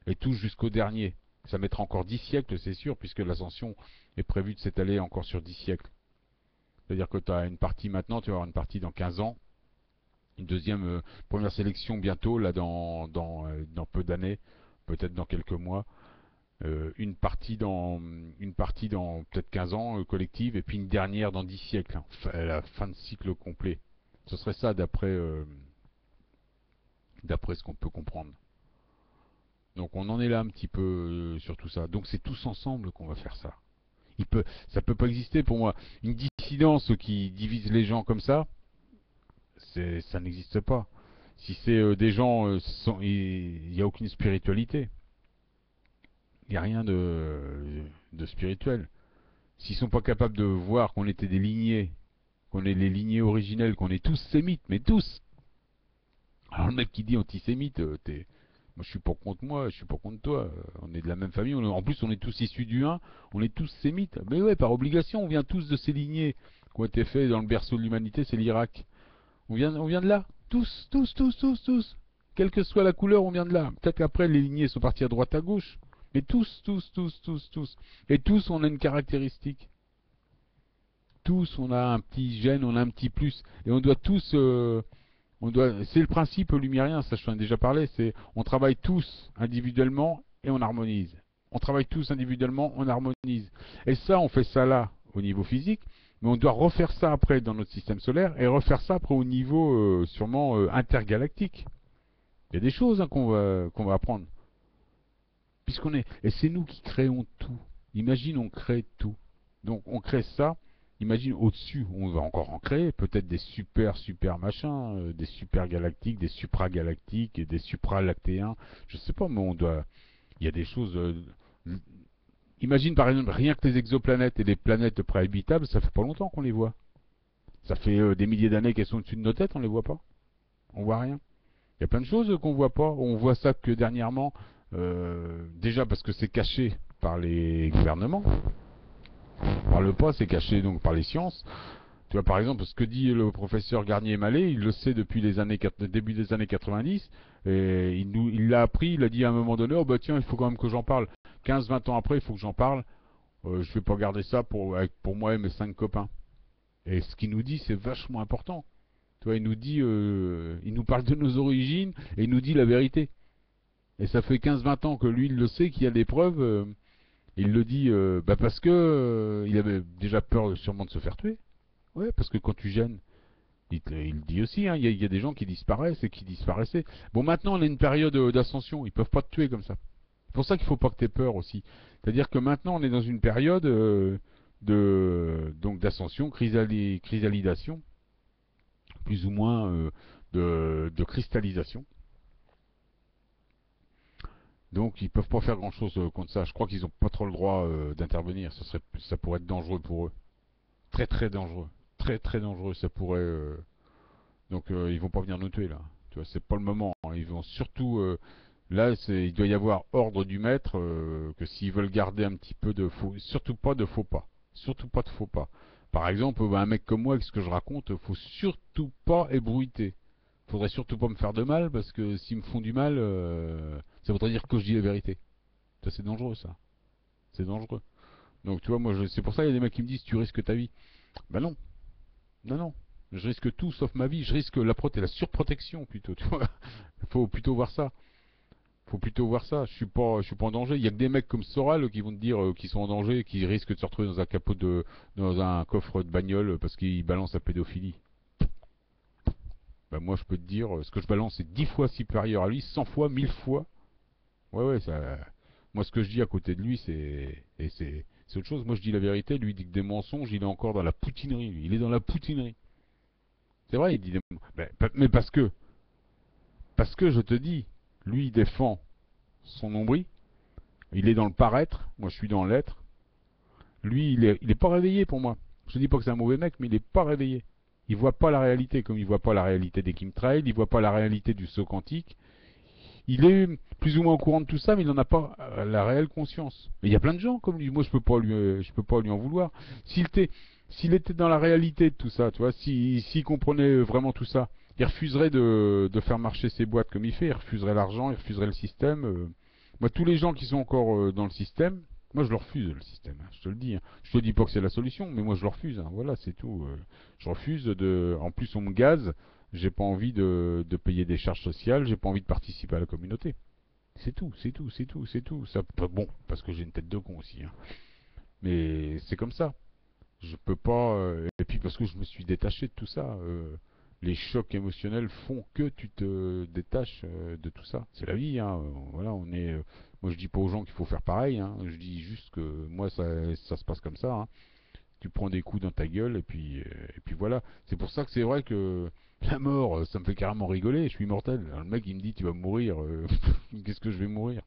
et tous jusqu'au dernier. Ça mettra encore 10 siècles, c'est sûr, puisque l'ascension est prévue de s'étaler encore sur 10 siècles. C'est-à-dire que tu as une partie maintenant, tu vas avoir une partie dans 15 ans, une deuxième première sélection bientôt, là dans peu d'années, peut-être dans quelques mois, une partie dans peut-être 15 ans collective, et puis une dernière dans 10 siècles, hein, la fin de cycle complet. Ce serait ça d'après ce qu'on peut comprendre. Donc on en est là un petit peu sur tout ça. Donc c'est tous ensemble qu'on va faire ça. Ça peut pas exister pour moi. Une dissidence qui divise les gens comme ça n'existe pas. Si c'est des gens, il n'y a aucune spiritualité. Il n'y a rien de spirituel. S'ils sont pas capables de voir qu'on était des lignées, qu'on est les lignées originelles, qu'on est tous sémites, mais tous. Alors le mec qui dit antisémite, moi je suis pas contre moi, je suis pas contre toi. On est de la même famille. En plus on est tous issus du 1, on est tous sémites. Mais ouais, par obligation, on vient tous de ces lignées qui ont été faits dans le berceau de l'humanité, c'est l'Irak. On vient de là. Tous, tous, tous, tous, tous. Quelle que soit la couleur, on vient de là. Peut-être qu'après, les lignées sont parties à droite, à gauche. Mais tous, tous, tous, tous, tous. Et tous, on a une caractéristique. Tous, on a un petit gène, on a un petit plus. Et on doit tous... c'est le principe lumérien, ça je t'en ai déjà parlé. C'est on travaille tous individuellement et on harmonise. On travaille tous individuellement, on harmonise. Et ça, on fait ça là, au niveau physique. Mais on doit refaire ça après dans notre système solaire et refaire ça après au niveau sûrement intergalactique. Il y a des choses hein, qu'on va apprendre. Puisqu'on est. Et c'est nous qui créons tout. Imagine, on crée tout. Donc on crée ça. Imagine au-dessus, on va encore en créer. Peut-être des super, super machins. Des super galactiques, des supragalactiques, et des supralactéens. Je sais pas, mais on doit. Il y a des choses. Imagine par exemple rien que les exoplanètes et les planètes préhabitables, ça fait pas longtemps qu'on les voit. Ça fait des milliers d'années qu'elles sont au-dessus de nos têtes, on les voit pas. On voit rien. y a plein de choses qu'on voit pas. On voit ça que dernièrement, déjà parce que c'est caché par les gouvernements. On parle pas, c'est caché donc par les sciences. Tu vois, par exemple, ce que dit le professeur Garnier-Mallet, il le sait depuis les années, début des années 90, et il l'a appris, il a dit à un moment donné, oh bah tiens, il faut quand même que j'en parle. 15-20 ans après, il faut que j'en parle. Je vais pas garder ça pour moi et mes 5 copains. Et ce qu'il nous dit, c'est vachement important. Tu vois, il nous dit, il nous parle de nos origines et il nous dit la vérité. Et ça fait 15-20 ans que lui, il le sait, qu'il y a des preuves. Il le dit bah parce que il avait déjà peur sûrement de se faire tuer. Ouais, parce que quand tu gênes, il dit aussi, hein, il y a des gens qui disparaissent et qui disparaissaient. Bon, maintenant, on a une période d'ascension. Ils peuvent pas te tuer comme ça. C'est pour ça qu'il faut pas que tu aies peur aussi. C'est-à-dire que maintenant, on est dans une période donc d'ascension, chrysalidation, plus ou moins de cristallisation. Donc ils peuvent pas faire grand-chose contre ça. Je crois qu'ils ont pas trop le droit d'intervenir. Ça pourrait être dangereux pour eux. Très très dangereux. Très très dangereux. Ça pourrait. Donc ils vont pas venir nous tuer là. Tu vois, c'est pas le moment, hein. Ils vont surtout. Là, il doit y avoir ordre du maître que s'ils veulent garder un petit peu de faux, surtout pas de faux pas. Surtout pas de faux pas. Par exemple, un mec comme moi, avec ce que je raconte, faut surtout pas ébruiter. Faudrait surtout pas me faire de mal parce que s'ils me font du mal, ça voudrait dire que je dis la vérité. Ça, c'est dangereux, ça. C'est dangereux. Donc, tu vois, moi, c'est pour ça qu'il y a des mecs qui me disent tu risques ta vie. Ben non. Non, non. Je risque tout sauf ma vie. Je risque la surprotection plutôt. Tu vois. Faut plutôt voir ça. Faut plutôt voir ça. Je suis pas en danger. Il y a que des mecs comme Soral qui vont te dire qu'ils sont en danger, qui risquent de se retrouver dans un coffre de bagnole parce qu'ils balancent la pédophilie. Ben moi, je peux te dire, ce que je balance est 10 fois supérieur à lui, 100 fois, 1000 fois. Ouais, ouais, ça. Moi, ce que je dis à côté de lui, c'est autre chose. Moi, je dis la vérité. Lui, il dit que des mensonges. Il est encore dans la poutinerie. Lui. Il est dans la poutinerie. C'est vrai, il dit des. Mais parce que je te dis, lui, il défend son nombril. Il est dans le paraître. Moi, je suis dans l'être. Lui, il est pas réveillé pour moi. Je dis pas que c'est un mauvais mec, mais il est pas réveillé. Il voit pas la réalité, comme il voit pas la réalité des chemtrails. Il voit pas la réalité du saut quantique. Il est plus ou moins au courant de tout ça, mais il n'en a pas la réelle conscience. Mais il y a plein de gens comme lui. Moi, je peux pas lui en vouloir. S'il était dans la réalité de tout ça, tu vois, s'il comprenait vraiment tout ça, il refuserait de faire marcher ses boîtes comme il fait. Il refuserait l'argent, il refuserait le système. Moi, tous les gens qui sont encore dans le système, moi, je le refuse le système. Hein, je te le dis. Hein. Je te dis pas que c'est la solution, mais moi, je le refuse. Hein, voilà, c'est tout. Je refuse de. En plus, on me gaze. J'ai pas envie de payer des charges sociales, j'ai pas envie de participer à la communauté. C'est tout, c'est tout, c'est tout, c'est tout. Ça, bon, parce que j'ai une tête de con aussi. Hein. Mais c'est comme ça. Je peux pas. Et puis parce que je me suis détaché de tout ça. Les chocs émotionnels font que tu te détaches de tout ça. C'est la vie. Hein. Voilà, on est. Moi, je dis pas aux gens qu'il faut faire pareil. Hein. Je dis juste que moi, ça se passe comme ça. Hein. Tu prends des coups dans ta gueule et puis voilà. C'est pour ça que c'est vrai que la mort, ça me fait carrément rigoler. Je suis mortel. Alors, le mec il me dit tu vas mourir. Qu'est-ce que je vais mourir?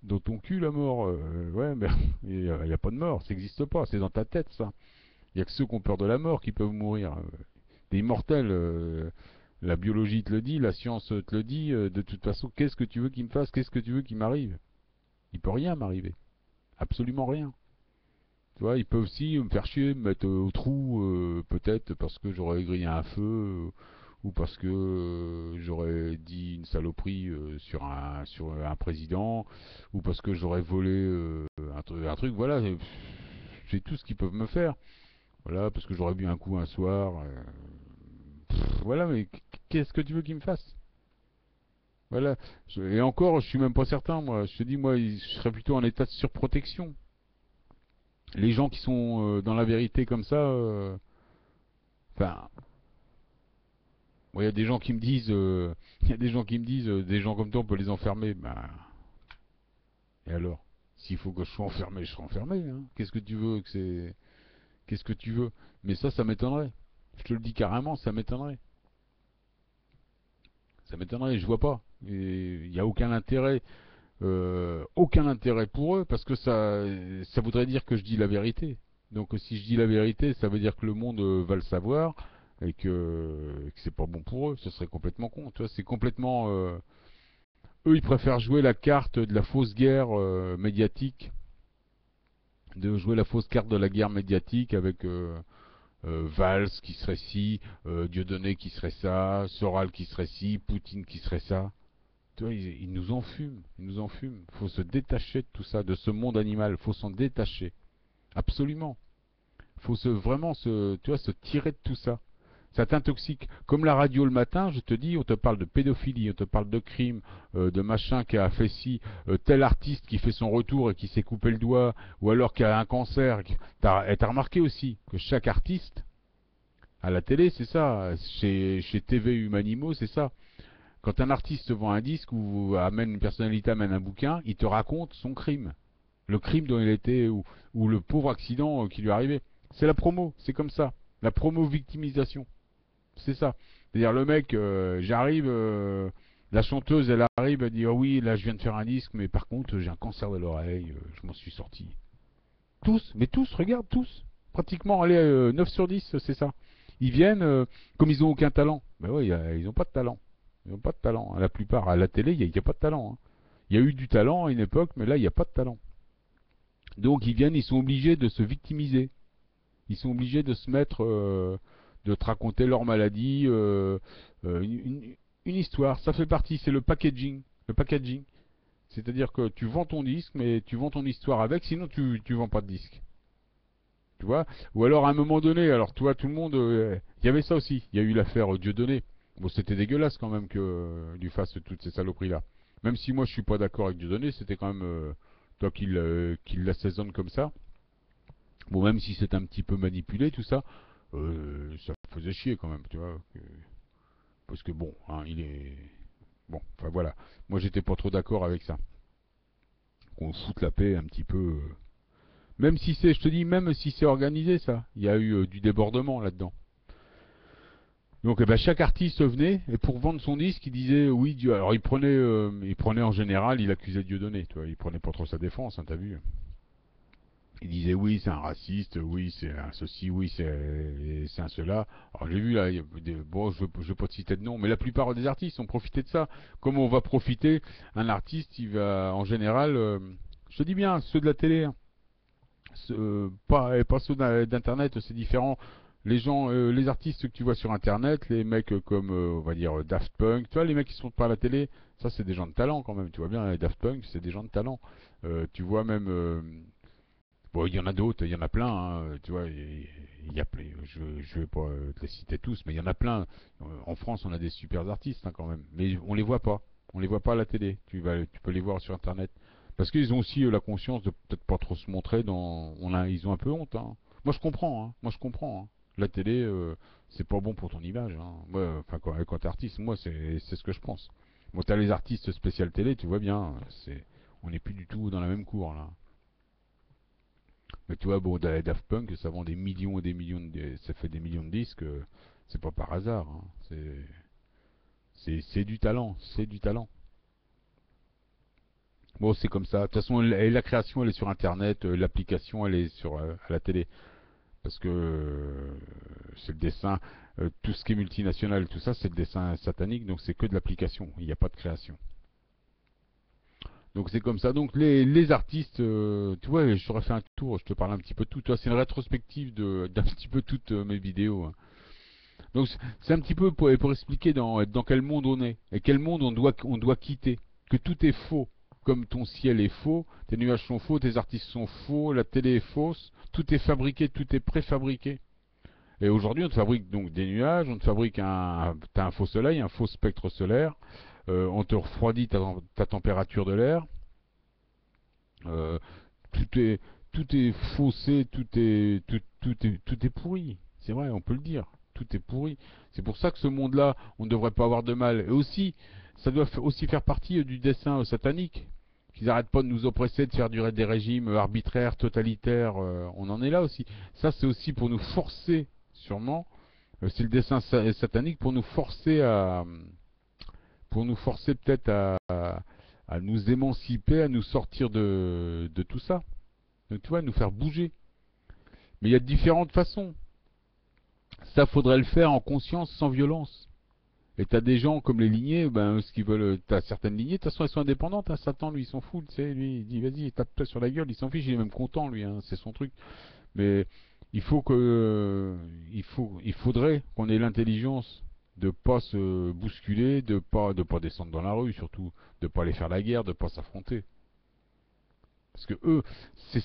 Dans ton cul la mort. Ouais, mais il n'y a pas de mort. Ça n'existe pas. C'est dans ta tête ça. Il n'y a que ceux qui ont peur de la mort qui peuvent mourir. Des immortels. La biologie te le dit, la science te le dit. De toute façon, qu'est-ce que tu veux qu'il me fasse? Qu'est-ce que tu veux qu'il m'arrive? Il peut rien m'arriver. Absolument rien. Tu vois, il peut aussi me faire chier, me mettre au trou, peut-être parce que j'aurais grillé un feu, ou parce que j'aurais dit une saloperie sur un président, ou parce que j'aurais volé un truc, voilà, c'est tout ce qu'ils peuvent me faire. Voilà, parce que j'aurais bu un coup un soir. Voilà, mais qu'est-ce que tu veux qu'ils me fassent? Voilà. Et encore, je suis même pas certain, moi. Je te dis, moi, je serais plutôt en état de surprotection. Les gens qui sont dans la vérité comme ça, enfin, il y a des gens qui me disent, il y a des gens qui me disent, des gens comme toi, on peut les enfermer. Ben, et alors, s'il faut que je sois enfermé, je serai enfermé. Hein. Qu'est-ce que tu veux? Mais ça m'étonnerait. Je te le dis carrément, ça m'étonnerait. Ça m'étonnerait. Je vois pas. Il n'y a aucun intérêt pour eux parce que ça voudrait dire que je dis la vérité. Donc si je dis la vérité, ça veut dire que le monde va le savoir. et que c'est pas bon pour eux, ce serait complètement con. Tu vois, c'est complètement. Eux, ils préfèrent jouer la carte de la fausse guerre médiatique, de jouer la fausse carte de la guerre médiatique avec Valls qui serait ci, Dieudonné qui serait ça, Soral qui serait ci, Poutine qui serait ça. Tu vois, ils nous enfument, ils nous enfument. Il faut se détacher de tout ça, de ce monde animal. Il faut s'en détacher, absolument. Il faut vraiment tu vois, se tirer de tout ça. Ça t'intoxique. Comme la radio le matin, je te dis, on te parle de pédophilie, on te parle de crime, de machin qui a fait ci, tel artiste qui fait son retour et qui s'est coupé le doigt, ou alors qui a un cancer. T'as remarqué aussi que chaque artiste, à la télé, c'est ça, chez TV Humanimo, c'est ça. Quand un artiste vend un disque ou amène une personnalité, amène un bouquin, il te raconte son crime. Le crime dont il était, ou le pauvre accident qui lui est arrivé. C'est la promo, c'est comme ça. La promo victimisation. C'est ça. C'est-à-dire le mec, j'arrive, la chanteuse, elle arrive, elle dit oh oui, là je viens de faire un disque, mais par contre j'ai un cancer de l'oreille, je m'en suis sorti. Tous, mais tous, regarde tous. Pratiquement, allez, 9 sur 10, c'est ça. Ils viennent, comme ils ont aucun talent. Ben ouais, ils ont pas de talent. Ils n'ont pas de talent. La plupart, à la télé, il n'y a pas de talent. Hein. Il y a eu du talent à une époque, mais là, il n'y a pas de talent. Donc ils viennent, ils sont obligés de se victimiser. Ils sont obligés de se mettre, de te raconter leur maladie, une histoire. Ça fait partie, c'est le packaging. Le packaging. C'est-à-dire que tu vends ton disque, mais tu vends ton histoire avec, sinon tu vends pas de disque. Tu vois. Ou alors à un moment donné, alors tu vois, tout le monde, il y avait ça aussi. Il y a eu l'affaire Dieudonné. Bon, c'était dégueulasse quand même que lui fasse toutes ces saloperies-là. Même si moi je suis pas d'accord avec Dieudonné, c'était quand même toi qu'il l'assaisonne comme ça. Bon, même si c'est un petit peu manipulé tout ça, ça faisait chier quand même, tu vois. Parce que bon, hein, il est bon. Enfin voilà. Moi j'étais pas trop d'accord avec ça. Qu'on foute la paix un petit peu. Même si c'est, je te dis, même si c'est organisé ça, il y a eu du débordement là-dedans. Donc eh ben, chaque artiste venait et pour vendre son disque, il disait oui Dieu. Alors il prenait en général, il accusait Dieudonné, tu vois, il prenait pas trop sa défense, hein, t'as vu. Il disait oui c'est un raciste, oui c'est un ceci, oui c'est un cela. Alors j'ai vu là, bon je veux pas te citer de nom, mais la plupart des artistes ont profité de ça. Comme on va profiter, un artiste il va en général, je te dis bien ceux de la télé, hein, pas ceux d'internet, c'est différent. Les gens, les artistes que tu vois sur internet, les mecs comme on va dire Daft Punk, tu vois les mecs qui sont pas à la télé, ça c'est des gens de talent quand même, tu vois bien les Daft Punk, c'est des gens de talent. Tu vois même bon, il y en a d'autres, il y en a plein, hein, tu vois, il y a je vais pas te les citer tous, mais il y en a plein. En France, on a des super artistes hein, quand même, mais on les voit pas. On les voit pas à la télé. Tu peux les voir sur internet. Parce qu'ils ont aussi la conscience de peut-être pas trop se montrer ils ont un peu honte. Hein. Moi je comprends, hein. Moi je comprends. Hein. La télé, c'est pas bon pour ton image. Hein. Moi, enfin quand t'es artiste, moi c'est ce que je pense. Bon, t'as les artistes spécial télé, tu vois bien, on n'est plus du tout dans la même cour là. Mais tu vois, bon, Daft Punk, ça vend des millions et des millions ça fait des millions de disques, c'est pas par hasard. Hein. C'est du talent, c'est du talent. Bon, c'est comme ça. De toute façon, la création, elle est sur Internet, l'application, elle est à la télé. Parce que c'est le dessin, tout ce qui est multinational, tout ça, c'est le dessin satanique, donc c'est que de l'application, il n'y a pas de création. Donc c'est comme ça. Donc les artistes, tu vois, je t'aurais fait un tour, je te parle un petit peu de tout. Toi, c'est une rétrospective d'un petit peu toutes mes vidéos. Hein. Donc c'est un petit peu pour expliquer dans quel monde on est et quel monde on doit quitter. Que tout est faux. Comme ton ciel est faux, tes nuages sont faux, tes artistes sont faux, la télé est fausse, tout est fabriqué, tout est préfabriqué. Et aujourd'hui, on te fabrique donc des nuages, on te fabrique t'as un faux soleil, un faux spectre solaire, on te refroidit ta température de l'air, euh, tout est tout est faussé, tout est pourri. C'est vrai, on peut le dire. Tout est pourri. C'est pour ça que ce monde-là, on ne devrait pas avoir de mal. Et aussi, ça doit aussi faire partie du dessin satanique. Qu'ils n'arrêtent pas de nous oppresser, de faire durer des régimes arbitraires, totalitaires. On en est là aussi. Ça, c'est aussi pour nous forcer, sûrement. C'est le dessin satanique pour nous forcer peut-être à nous émanciper, à nous sortir de tout ça. Donc, tu vois, nous faire bouger. Mais il y a différentes façons. Ça, faudrait le faire en conscience, sans violence. Et t'as des gens comme les lignées, ben, ce qu'ils veulent, t'as certaines lignées, de toute façon, elles sont indépendantes, hein. Satan, lui, il s'en fout, tu sais, lui, il dit, vas-y, tape-toi sur la gueule, il s'en fiche, il est même content, lui, hein, c'est son truc. Mais il faudrait qu'on ait l'intelligence de pas se bousculer, de pas descendre dans la rue, surtout, de pas aller faire la guerre, de pas s'affronter. Parce que eux, c'est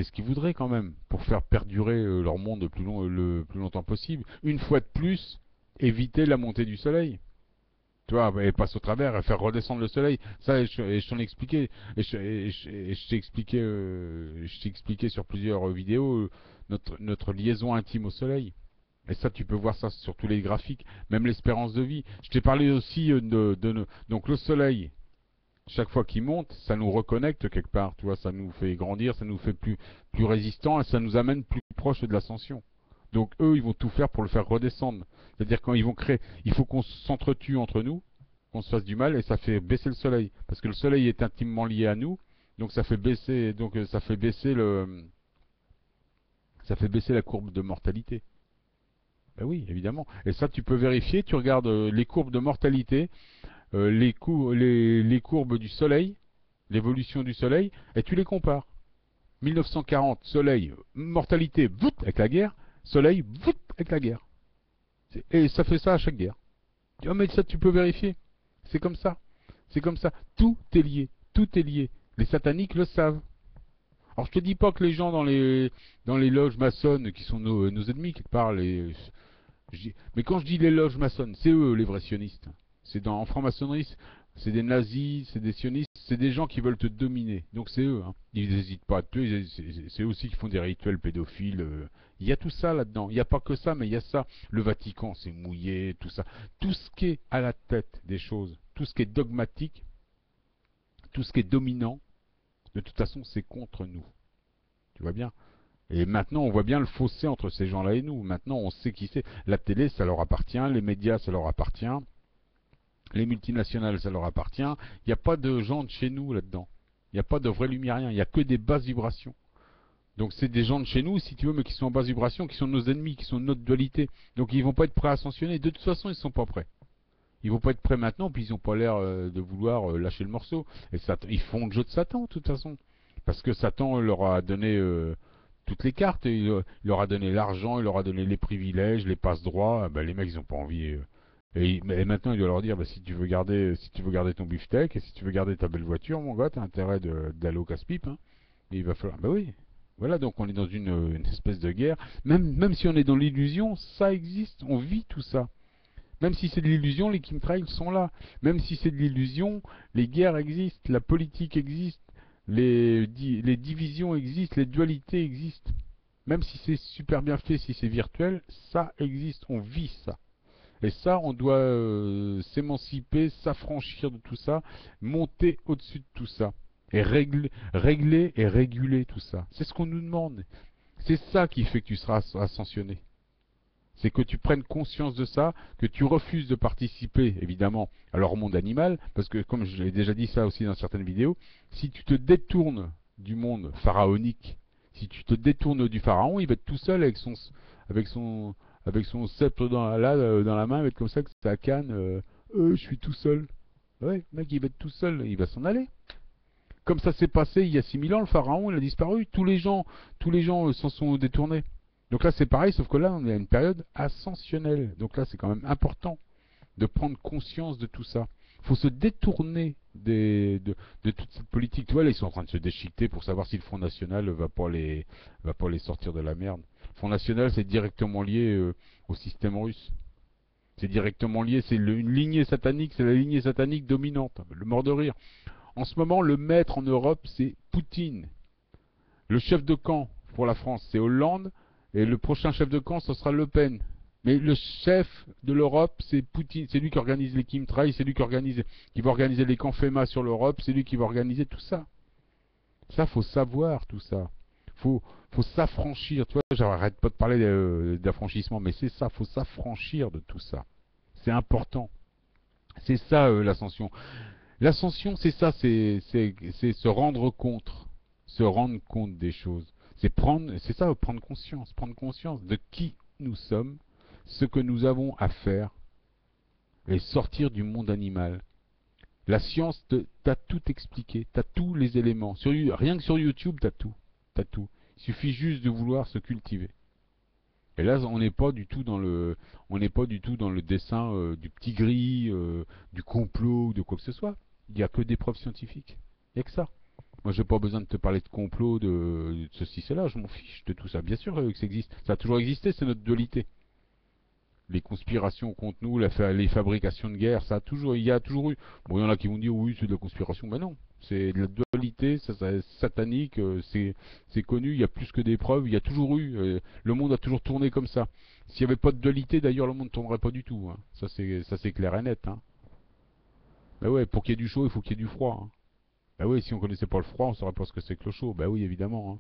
ce qu'ils voudraient quand même, pour faire perdurer leur monde le plus longtemps possible. Une fois de plus, éviter la montée du soleil. Tu vois, et passe au travers, et faire redescendre le soleil. Ça, et je t'en ai expliqué, et je t'ai expliqué sur plusieurs vidéos notre liaison intime au soleil. Et ça, tu peux voir ça sur tous les graphiques, même l'espérance de vie. Je t'ai parlé aussi donc le soleil. Chaque fois qu'il monte, ça nous reconnecte quelque part, tu vois, ça nous fait grandir, ça nous fait plus résistants et ça nous amène plus proche de l'ascension. Donc eux, ils vont tout faire pour le faire redescendre. C'est-à-dire quand ils vont créer, il faut qu'on s'entretue entre nous, qu'on se fasse du mal et ça fait baisser le soleil. Parce que le soleil est intimement lié à nous, donc ça fait baisser la courbe de mortalité. Ben oui, évidemment. Et ça, tu peux vérifier, tu regardes les courbes de mortalité, les courbes du soleil, l'évolution du soleil, et tu les compares. 1940, soleil, mortalité, voûte, avec la guerre, soleil, voûte, avec la guerre. Et ça fait ça à chaque guerre. Oh mais ça tu peux vérifier. C'est comme ça. C'est comme ça. Tout est lié. Tout est lié. Les sataniques le savent. Alors je te dis pas que les gens dans les loges maçonnes qui sont nos ennemis quelque part, mais quand je dis les loges maçonnes, c'est eux les vrais sionistes. En franc-maçonnerie, c'est des nazis, c'est des sionistes, c'est des gens qui veulent te dominer. Donc c'est eux, hein. Ils n'hésitent pas à te tuer, c'est eux aussi qui font des rituels pédophiles. Il y a tout ça là-dedans. Il n'y a pas que ça, mais il y a ça. Le Vatican, c'est mouillé, tout ça. Tout ce qui est à la tête des choses, tout ce qui est dogmatique, tout ce qui est dominant, de toute façon, c'est contre nous. Tu vois bien? Et maintenant, on voit bien le fossé entre ces gens-là et nous. Maintenant, on sait qui c'est. La télé, ça leur appartient. Les médias, ça leur appartient. Les multinationales, ça leur appartient. Il n'y a pas de gens de chez nous là-dedans. Il n'y a pas de vrais lumériens. Il n'y a que des basses vibrations. Donc c'est des gens de chez nous, si tu veux, mais qui sont en basse vibration, qui sont nos ennemis, qui sont de notre dualité. Donc ils vont pas être prêts à ascensionner. De toute façon, ils sont pas prêts. Ils vont pas être prêts maintenant, puis ils n'ont pas l'air de vouloir lâcher le morceau. Et ils font le jeu de Satan, de toute façon. Parce que Satan leur a donné toutes les cartes. Il leur a donné l'argent, il leur a donné les privilèges, les passe-droits. Ben, les mecs, ils n'ont pas envie. Et maintenant, il doit leur dire, bah, si tu veux garder ton beefsteak et si tu veux garder ta belle voiture, mon gars, t'as intérêt d'aller au casse-pipe. Hein. Et il va falloir. Bah oui. Voilà, donc on est dans une espèce de guerre. Même si on est dans l'illusion, ça existe. On vit tout ça. Même si c'est de l'illusion, les chemtrails sont là. Même si c'est de l'illusion, les guerres existent, la politique existe, les divisions existent, les dualités existent. Même si c'est super bien fait, si c'est virtuel, ça existe, on vit ça. Et ça, on doit s'émanciper, s'affranchir de tout ça, monter au-dessus de tout ça. Et régler et réguler tout ça. C'est ce qu'on nous demande. C'est ça qui fait que tu seras ascensionné. C'est que tu prennes conscience de ça, que tu refuses de participer, évidemment, à leur monde animal, parce que, comme je l'ai déjà dit ça aussi dans certaines vidéos, si tu te détournes du monde pharaonique, si tu te détournes du pharaon, il va être tout seul avec son, avec son sceptre dans la main, il va être comme ça, avec sa canne, je suis tout seul. Ouais, le mec, il va être tout seul, il va s'en aller. Comme ça s'est passé il y a 6000 ans, le pharaon, il a disparu, tous les gens s'en sont détournés. Donc là, c'est pareil, sauf que là, on est à une période ascensionnelle. Donc là, c'est quand même important de prendre conscience de tout ça. Il faut se détourner de toute cette politique. Tu vois, là, ils sont en train de se déchiqueter pour savoir si le Front National va pas les sortir de la merde. Le Front National, c'est directement lié au système russe. C'est directement lié, c'est une lignée satanique, c'est la lignée satanique dominante. Le mort de rire. En ce moment, le maître en Europe, c'est Poutine. Le chef de camp pour la France, c'est Hollande. Et le prochain chef de camp, ce sera Le Pen. Mais le chef de l'Europe, c'est Poutine. C'est lui qui organise les chemtrails, c'est lui qui va organiser les camps FEMA sur l'Europe, c'est lui qui va organiser tout ça. Ça, faut savoir tout ça. Faut s'affranchir. Tu vois, j'arrête pas de parler d'affranchissement, mais c'est ça, faut s'affranchir de tout ça. C'est important. C'est ça l'ascension. L'ascension, c'est ça, c'est se rendre compte des choses. C'est ça, prendre conscience de qui nous sommes, Ce que nous avons à faire est sortir du monde animal. La science t'a tout expliqué, t'as tous les éléments. Rien que sur YouTube, t'as tout. T'as tout. Il suffit juste de vouloir se cultiver. Et là, on n'est pas du tout dans le dessin du petit gris, du complot ou de quoi que ce soit. Il n'y a que des preuves scientifiques. Il n'y a que ça. Moi, j'ai pas besoin de te parler de complot, de ceci, cela. Je m'en fiche de tout ça. Bien sûr que ça existe. Ça a toujours existé, c'est notre dualité. Les conspirations contre nous, les fabrications de guerre, il y a toujours eu. Bon, il y en a qui vont dire oui, c'est de la conspiration. Ben non, c'est de la dualité, ça satanique, c'est connu, il y a plus que des preuves, il y a toujours eu. Le monde a toujours tourné comme ça. S'il n'y avait pas de dualité, d'ailleurs, le monde ne tournerait pas du tout. Hein. Ça c'est clair et net. Hein. Ben ouais, pour qu'il y ait du chaud, il faut qu'il y ait du froid. Hein. Ben ouais, si on connaissait pas le froid, on saurait pas ce que c'est que le chaud. Ben oui, évidemment. Hein.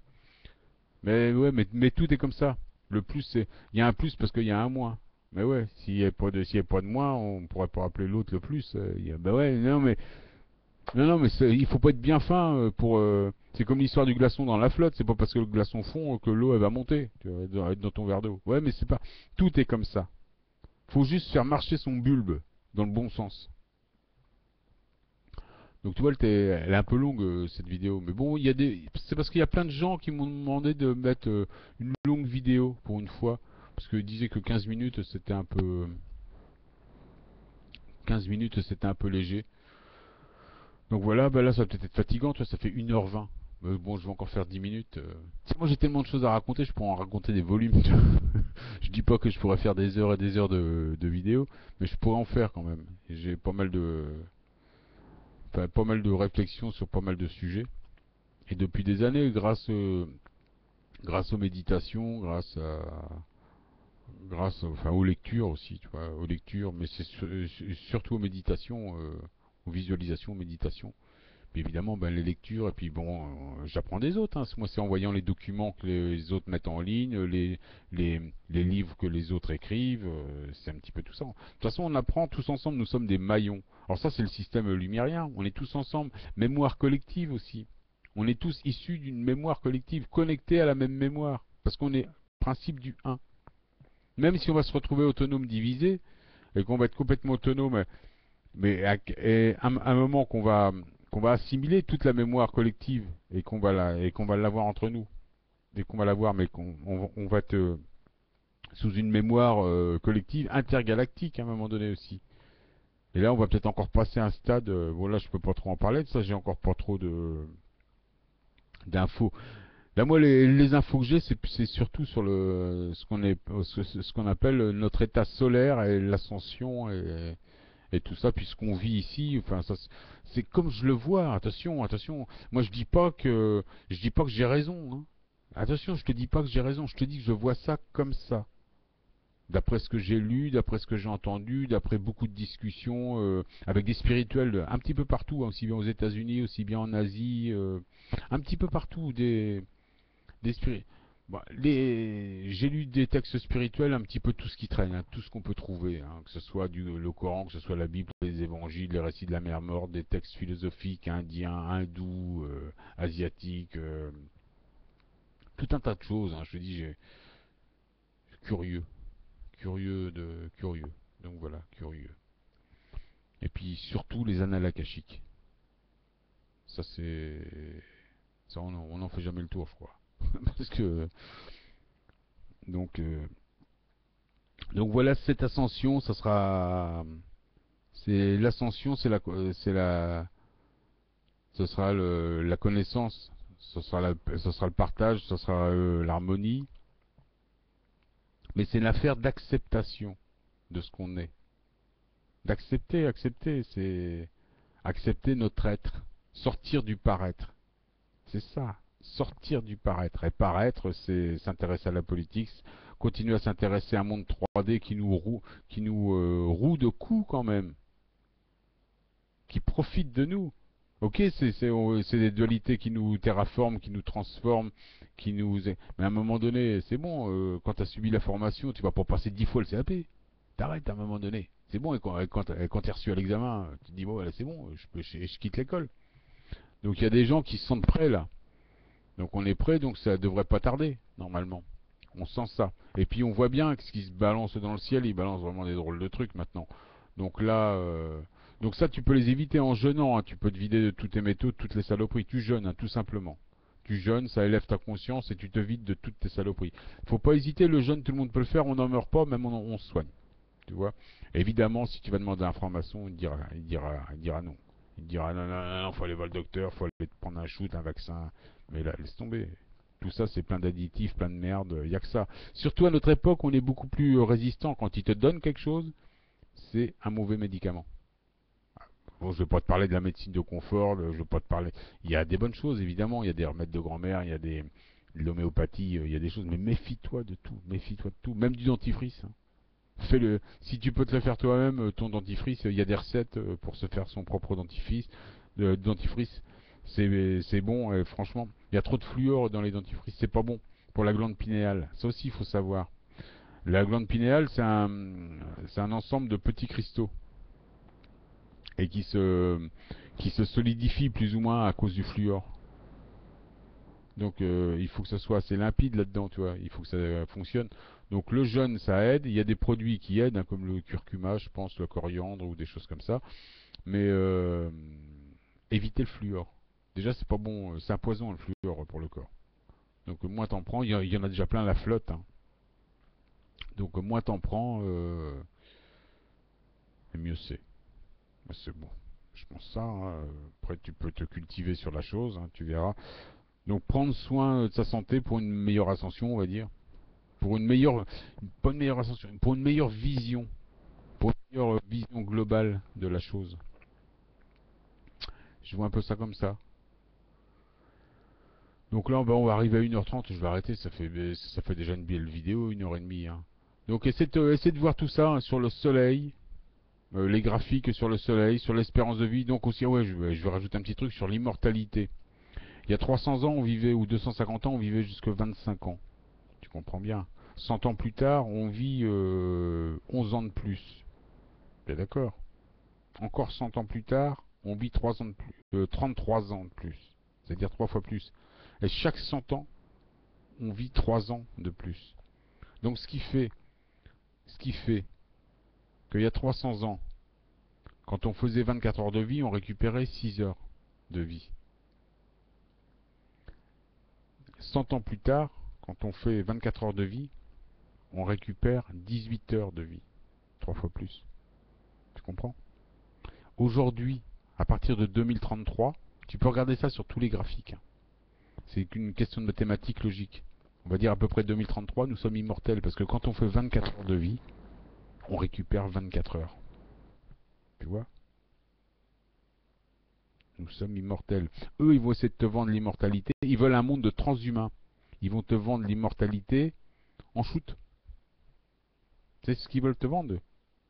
Mais ouais, mais tout est comme ça. Le plus, il y a un plus parce qu'il y a un moins. Mais ouais, s'il y a pas de moins, on pourrait pas appeler l'autre le plus. Bah ouais, non, mais il faut pas être bien fin pour. C'est comme l'histoire du glaçon dans la flotte. C'est pas parce que le glaçon fond que l'eau elle va monter. Tu vas être dans ton verre d'eau. Ouais, mais c'est pas. Tout est comme ça. Faut juste faire marcher son bulbe dans le bon sens. Donc tu vois, elle est un peu longue cette vidéo. Mais bon, c'est parce qu'il y a plein de gens qui m'ont demandé de mettre une longue vidéo pour une fois. Parce qu'ils disaient que 15 minutes c'était un peu. 15 minutes c'était un peu léger. Donc voilà, bah là ça va peut-être être fatigant, tu vois, ça fait 1h20. Bon, je vais encore faire 10 minutes. Moi j'ai tellement de choses à raconter, je pourrais en raconter des volumes. Je dis pas que je pourrais faire des heures et des heures de vidéos, mais je pourrais en faire quand même. J'ai pas mal de réflexions sur pas mal de sujets. Et depuis des années, grâce aux méditations, enfin aux lectures aussi, tu vois, aux lectures, mais c'est surtout aux méditations, aux visualisations, aux méditations. Puis évidemment, ben, les lectures, et puis bon, j'apprends des autres. Hein. Moi, c'est en voyant les documents que les autres mettent en ligne, les livres que les autres écrivent, c'est un petit peu tout ça. De toute façon, on apprend tous ensemble, nous sommes des maillons. Alors ça, c'est le système lumérien, on est tous ensemble. Mémoire collective aussi. On est tous issus d'une mémoire collective, connectés à la même mémoire, parce qu'on est principe du un. Même si on va se retrouver autonome divisé, et qu'on va être complètement autonome, mais à un moment qu'on va assimiler toute la mémoire collective et qu'on va l'avoir entre nous, dès qu'on va l'avoir, mais on va être sous une mémoire collective intergalactique à un moment donné aussi. Et là, on va peut-être encore passer un stade. Bon, là, je peux pas trop en parler de ça. J'ai encore pas trop de d'infos. Là, moi, les infos que j'ai, c'est surtout sur ce qu'on appelle notre état solaire et l'ascension et tout ça, puisqu'on vit ici. Enfin, ça, c'est comme je le vois. Attention, attention. Moi, je dis pas que j'ai raison. Hein. Attention, je te dis pas que j'ai raison. Je te dis que je vois ça comme ça. D'après ce que j'ai lu, d'après ce que j'ai entendu, d'après beaucoup de discussions avec des spirituels un petit peu partout, hein, aussi bien aux États-Unis, aussi bien en Asie, un petit peu partout, des spirituels. Bon, j'ai lu des textes spirituels, un petit peu tout ce qui traîne, hein, tout ce qu'on peut trouver, hein, que ce soit le Coran, que ce soit la Bible, les évangiles, les récits de la mer morte, des textes philosophiques, indiens, hindous, asiatiques, tout un tas de choses. Hein, je te dis, curieux, curieux. Donc voilà, curieux. Et puis surtout les annales akashiques. Ça c'est, ça on en fait jamais le tour, je crois, parce que donc euh, donc voilà cette ascension, ça sera c'est l'ascension, c'est la ce sera la connaissance, ce sera le partage, ce sera l'harmonie, mais c'est une affaire d'acceptation de ce qu'on est. Accepter, c'est accepter notre être, sortir du paraître. C'est ça, sortir du paraître. Et paraître, c'est s'intéresser à la politique, continuer à s'intéresser à un monde 3D qui nous roue de coups quand même, qui profite de nous. Ok, c'est des dualités qui nous terraforment, qui nous transforment, mais à un moment donné, c'est bon, quand tu as subi la formation, tu vas pas passer 10 fois le CAP. T'arrêtes à un moment donné. C'est bon, et quand tu es reçu à l'examen, tu te dis, bon, voilà, c'est bon, je quitte l'école. Donc il y a des gens qui se sentent prêts là. Donc on est prêt, donc ça devrait pas tarder, normalement. On sent ça. Et puis on voit bien que ce qui se balance dans le ciel, il balance vraiment des drôles de trucs maintenant. Donc là, donc ça tu peux les éviter en jeûnant, hein. Tu peux te vider de tous tes métaux, de toutes les saloperies. Tu jeûnes, hein, tout simplement. Tu jeûnes, ça élève ta conscience et tu te vides de toutes tes saloperies. Faut pas hésiter, le jeûne tout le monde peut le faire, on n'en meurt pas, même on se soigne. Tu vois. Évidemment, si tu vas demander information, il dira non. Il dira non, non, non, non, faut aller voir le docteur, faut aller prendre un shoot, un vaccin. Mais là, laisse tomber. Tout ça, c'est plein d'additifs, plein de merde, il n'y a que ça. Surtout à notre époque, on est beaucoup plus résistant. Quand ils te donnent quelque chose, c'est un mauvais médicament. Bon, je ne vais pas te parler de la médecine de confort, je vais pas te parler. Il y a des bonnes choses, évidemment, il y a des remèdes de grand-mère, il y a de l'homéopathie, il y a des choses, mais méfie-toi de tout, méfie-toi de tout, même du dentifrice, hein. Fais-le. Si tu peux te le faire toi-même, ton dentifrice, il y a des recettes pour se faire son propre dentifrice. C'est bon, et franchement, il y a trop de fluor dans les dentifrices, c'est pas bon pour la glande pinéale. Ça aussi, il faut savoir. La glande pinéale, c'est un ensemble de petits cristaux et qui se solidifient plus ou moins à cause du fluor. Donc il faut que ça soit assez limpide là-dedans, tu vois. Il faut que ça fonctionne. Donc le jeûne, ça aide. Il y a des produits qui aident, hein, comme le curcuma, je pense, le coriandre ou des choses comme ça. Mais évitez le fluor. Déjà, c'est pas bon. C'est un poison le fluor pour le corps. Donc moins t'en prends. Il y en a déjà plein la flotte, hein. Donc moins t'en prends, et mieux c'est. Mais c'est bon. Je pense ça, hein. Après, tu peux te cultiver sur la chose, hein, tu verras. Donc prendre soin de sa santé pour une meilleure ascension, on va dire. Pour pas une meilleure ascension, pour une meilleure vision, pour une meilleure vision globale de la chose. Je vois un peu ça comme ça. Donc là, on va arriver à 1h30, je vais arrêter, ça fait déjà une belle vidéo, 1h30, hein. Donc essaie de voir tout ça, hein, sur le soleil, les graphiques sur le soleil, sur l'espérance de vie. Donc aussi, ouais, je vais rajouter un petit truc sur l'immortalité. Il y a 300 ans, on vivait, ou 250 ans, on vivait jusque 25 ans. Tu comprends bien. 100 ans plus tard, on vit 11 ans de plus. T'es d'accord? Encore 100 ans plus tard, on vit 3 ans de plus, 33 ans de plus. C'est-à-dire 3 fois plus. Et chaque 100 ans, on vit 3 ans de plus. Donc ce qui fait qu'il y a 300 ans, quand on faisait 24 heures de vie, on récupérait 6 heures de vie. 100 ans plus tard, quand on fait 24 heures de vie, on récupère 18 heures de vie. 3 fois plus. Tu comprends? Aujourd'hui, à partir de 2033, tu peux regarder ça sur tous les graphiques, hein. C'est une question de mathématiques logique. On va dire à peu près 2033, nous sommes immortels, parce que quand on fait 24 heures de vie, on récupère 24 heures. Tu vois? Nous sommes immortels. Eux, ils vont essayer de te vendre l'immortalité. Ils veulent un monde de transhumains. Ils vont te vendre l'immortalité en shoot. C'est ce qu'ils veulent te vendre, eux.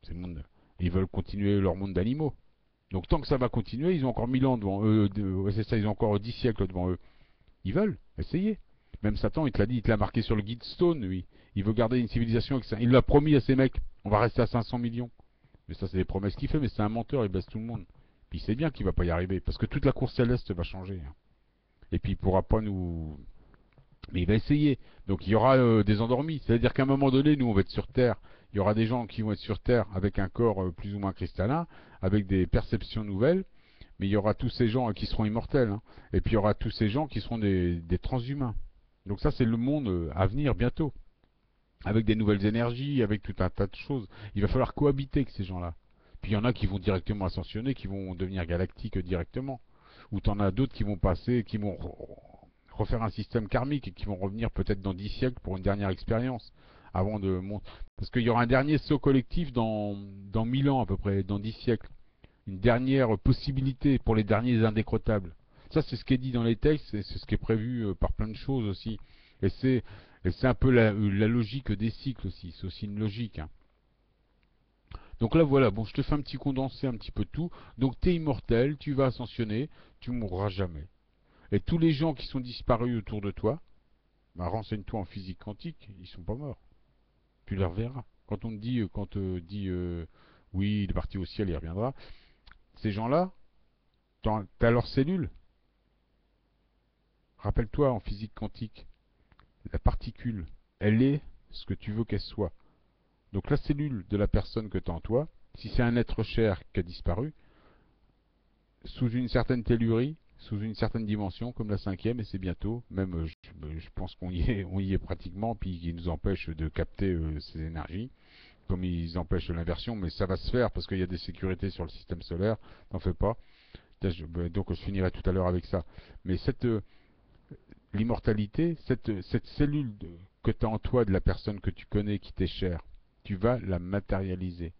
C'est le monde. Ils veulent continuer leur monde d'animaux. Donc tant que ça va continuer, ils ont encore 1000 ans devant eux. Ouais, c'est ça, ils ont encore 10 siècles devant eux. Ils veulent, essayer. Même Satan, il te l'a dit, il te l'a marqué sur le guide Stone, lui. Il veut garder une civilisation avec ça. Il l'a promis à ces mecs. On va rester à 500 millions. Mais ça, c'est des promesses qu'il fait, mais c'est un menteur, il baisse tout le monde. Puis il sait bien qu'il va pas y arriver, parce que toute la course céleste va changer, hein. Et puis il pourra pas nous... Mais il va essayer. Donc il y aura des endormis. C'est-à-dire qu'à un moment donné, nous, on va être sur Terre. Il y aura des gens qui vont être sur Terre avec un corps plus ou moins cristallin, avec des perceptions nouvelles. Mais il y aura tous ces gens qui seront immortels, hein. Et puis il y aura tous ces gens qui seront des transhumains. Donc ça, c'est le monde à venir bientôt. Avec des nouvelles énergies, avec tout un tas de choses. Il va falloir cohabiter avec ces gens-là. Puis il y en a qui vont directement ascensionner, qui vont devenir galactiques directement. Ou t'en as d'autres qui vont passer, qui vont refaire un système karmique et qui vont revenir peut-être dans 10 siècles pour une dernière expérience. Avant de monter. Parce qu'il y aura un dernier saut collectif dans 1000 ans à peu près, dans 10 siècles. Une dernière possibilité pour les derniers indécrottables. Ça, c'est ce qui est dit dans les textes, et c'est ce qui est prévu par plein de choses aussi. Et c'est un peu la logique des cycles aussi. C'est aussi une logique, hein. Donc là, voilà. Bon, je te fais un petit condensé, un petit peu de tout. Donc, tu es immortel, tu vas ascensionner, tu mourras jamais. Et tous les gens qui sont disparus autour de toi, bah, renseigne-toi en physique quantique, ils sont pas morts. Tu les reverras. Quand on te dit oui, il est parti au ciel, il reviendra. Ces gens-là, t'as leurs cellules. Rappelle-toi en physique quantique, la particule. elle est ce que tu veux qu'elle soit. Donc la cellule de la personne que tu as en toi, si c'est un être cher qui a disparu, sous une certaine tellurie, sous une certaine dimension, comme la cinquième, et c'est bientôt, même je pense on y est pratiquement, puis qui nous empêche de capter ces énergies, comme ils empêchent l'inversion, mais ça va se faire parce qu'il y a des sécurités sur le système solaire, t'en fais pas. Donc je finirai tout à l'heure avec ça. Mais l'immortalité, cette cellule que tu as en toi de la personne que tu connais, qui t'est chère, tu vas la matérialiser.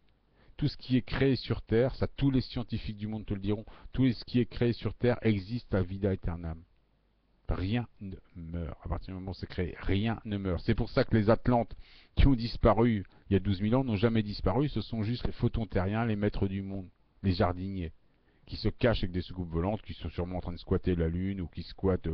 Tout ce qui est créé sur Terre, ça tous les scientifiques du monde te le diront, tout ce qui est créé sur Terre existe à vida aeternam. Rien ne meurt. À partir du moment où c'est créé, rien ne meurt. C'est pour ça que les Atlantes qui ont disparu il y a 12 000 ans n'ont jamais disparu. Ce sont juste les photons terriens, les maîtres du monde, les jardiniers, qui se cachent avec des soucoupes volantes, qui sont sûrement en train de squatter la Lune ou qui squattent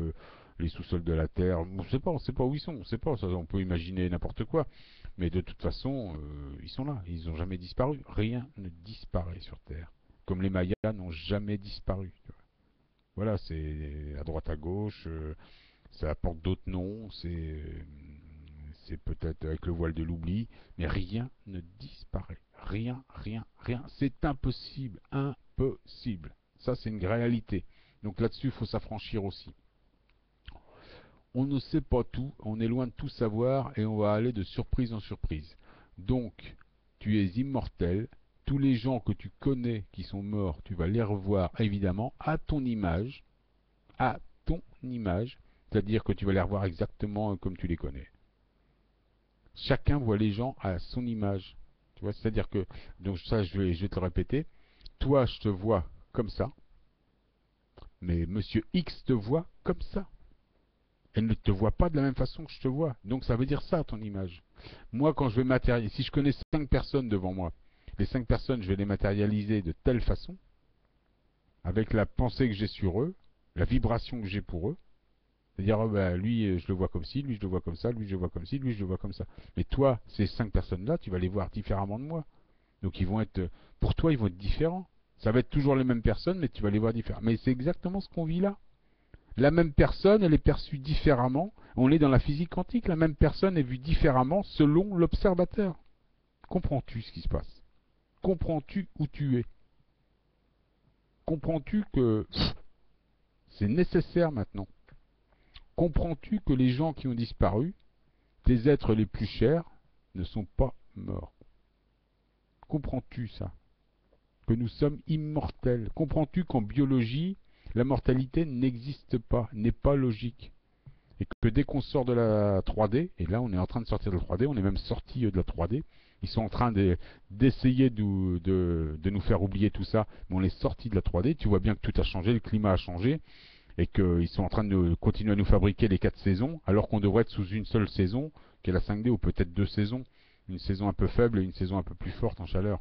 les sous-sols de la Terre. On sait pas où ils sont, on sait pas. Ça, on peut imaginer n'importe quoi. Mais de toute façon, ils sont là. Ils n'ont jamais disparu. Rien ne disparaît sur Terre. Comme les Mayas n'ont jamais disparu. Voilà, c'est à droite à gauche, ça apporte d'autres noms, c'est peut-être avec le voile de l'oubli, mais rien ne disparaît. Rien, rien, rien. C'est impossible, impossible. Ça, c'est une réalité. Donc là-dessus, il faut s'affranchir aussi. On ne sait pas tout, on est loin de tout savoir et on va aller de surprise en surprise. Donc, tu es immortel. Tous les gens que tu connais qui sont morts, tu vas les revoir évidemment à ton image, à ton image, c'est-à-dire que tu vas les revoir exactement comme tu les connais. Chacun voit les gens à son image. Tu vois, c'est-à-dire que, donc ça je vais te le répéter, toi je te vois comme ça, mais Monsieur X te voit comme ça. Elle ne te voit pas de la même façon que je te vois. Donc ça veut dire ça, ton image. Moi, quand je vais matérialiser, si je connais 5 personnes devant moi, les 5 personnes, je vais les matérialiser de telle façon, avec la pensée que j'ai sur eux, la vibration que j'ai pour eux. C'est-à-dire, oh ben, lui, je le vois comme ci, lui, je le vois comme ça, lui, je le vois comme ci, lui, je le vois comme ça. Mais toi, ces 5 personnes-là, tu vas les voir différemment de moi. Donc ils vont être, pour toi, ils vont être différents. Ça va être toujours les mêmes personnes, mais tu vas les voir différemment. Mais c'est exactement ce qu'on vit là. La même personne, elle est perçue différemment. On est dans la physique quantique, la même personne est vue différemment selon l'observateur. Comprends-tu ce qui se passe? Comprends-tu où tu es? Comprends-tu que c'est nécessaire maintenant? Comprends-tu que les gens qui ont disparu, tes êtres les plus chers, ne sont pas morts? Comprends-tu ça? Que nous sommes immortels? Comprends-tu qu'en biologie, la mortalité n'existe pas, n'est pas logique? Et que dès qu'on sort de la 3D, et là on est en train de sortir de la 3D, on est même sorti de la 3D, ils sont en train d'essayer de nous faire oublier tout ça, mais on est sorti de la 3D, tu vois bien que tout a changé, le climat a changé, et qu'ils sont en train de continuer à nous fabriquer les 4 saisons, alors qu'on devrait être sous une seule saison, qui est la 5D, ou peut-être 2 saisons, une saison un peu faible et une saison un peu plus forte en chaleur.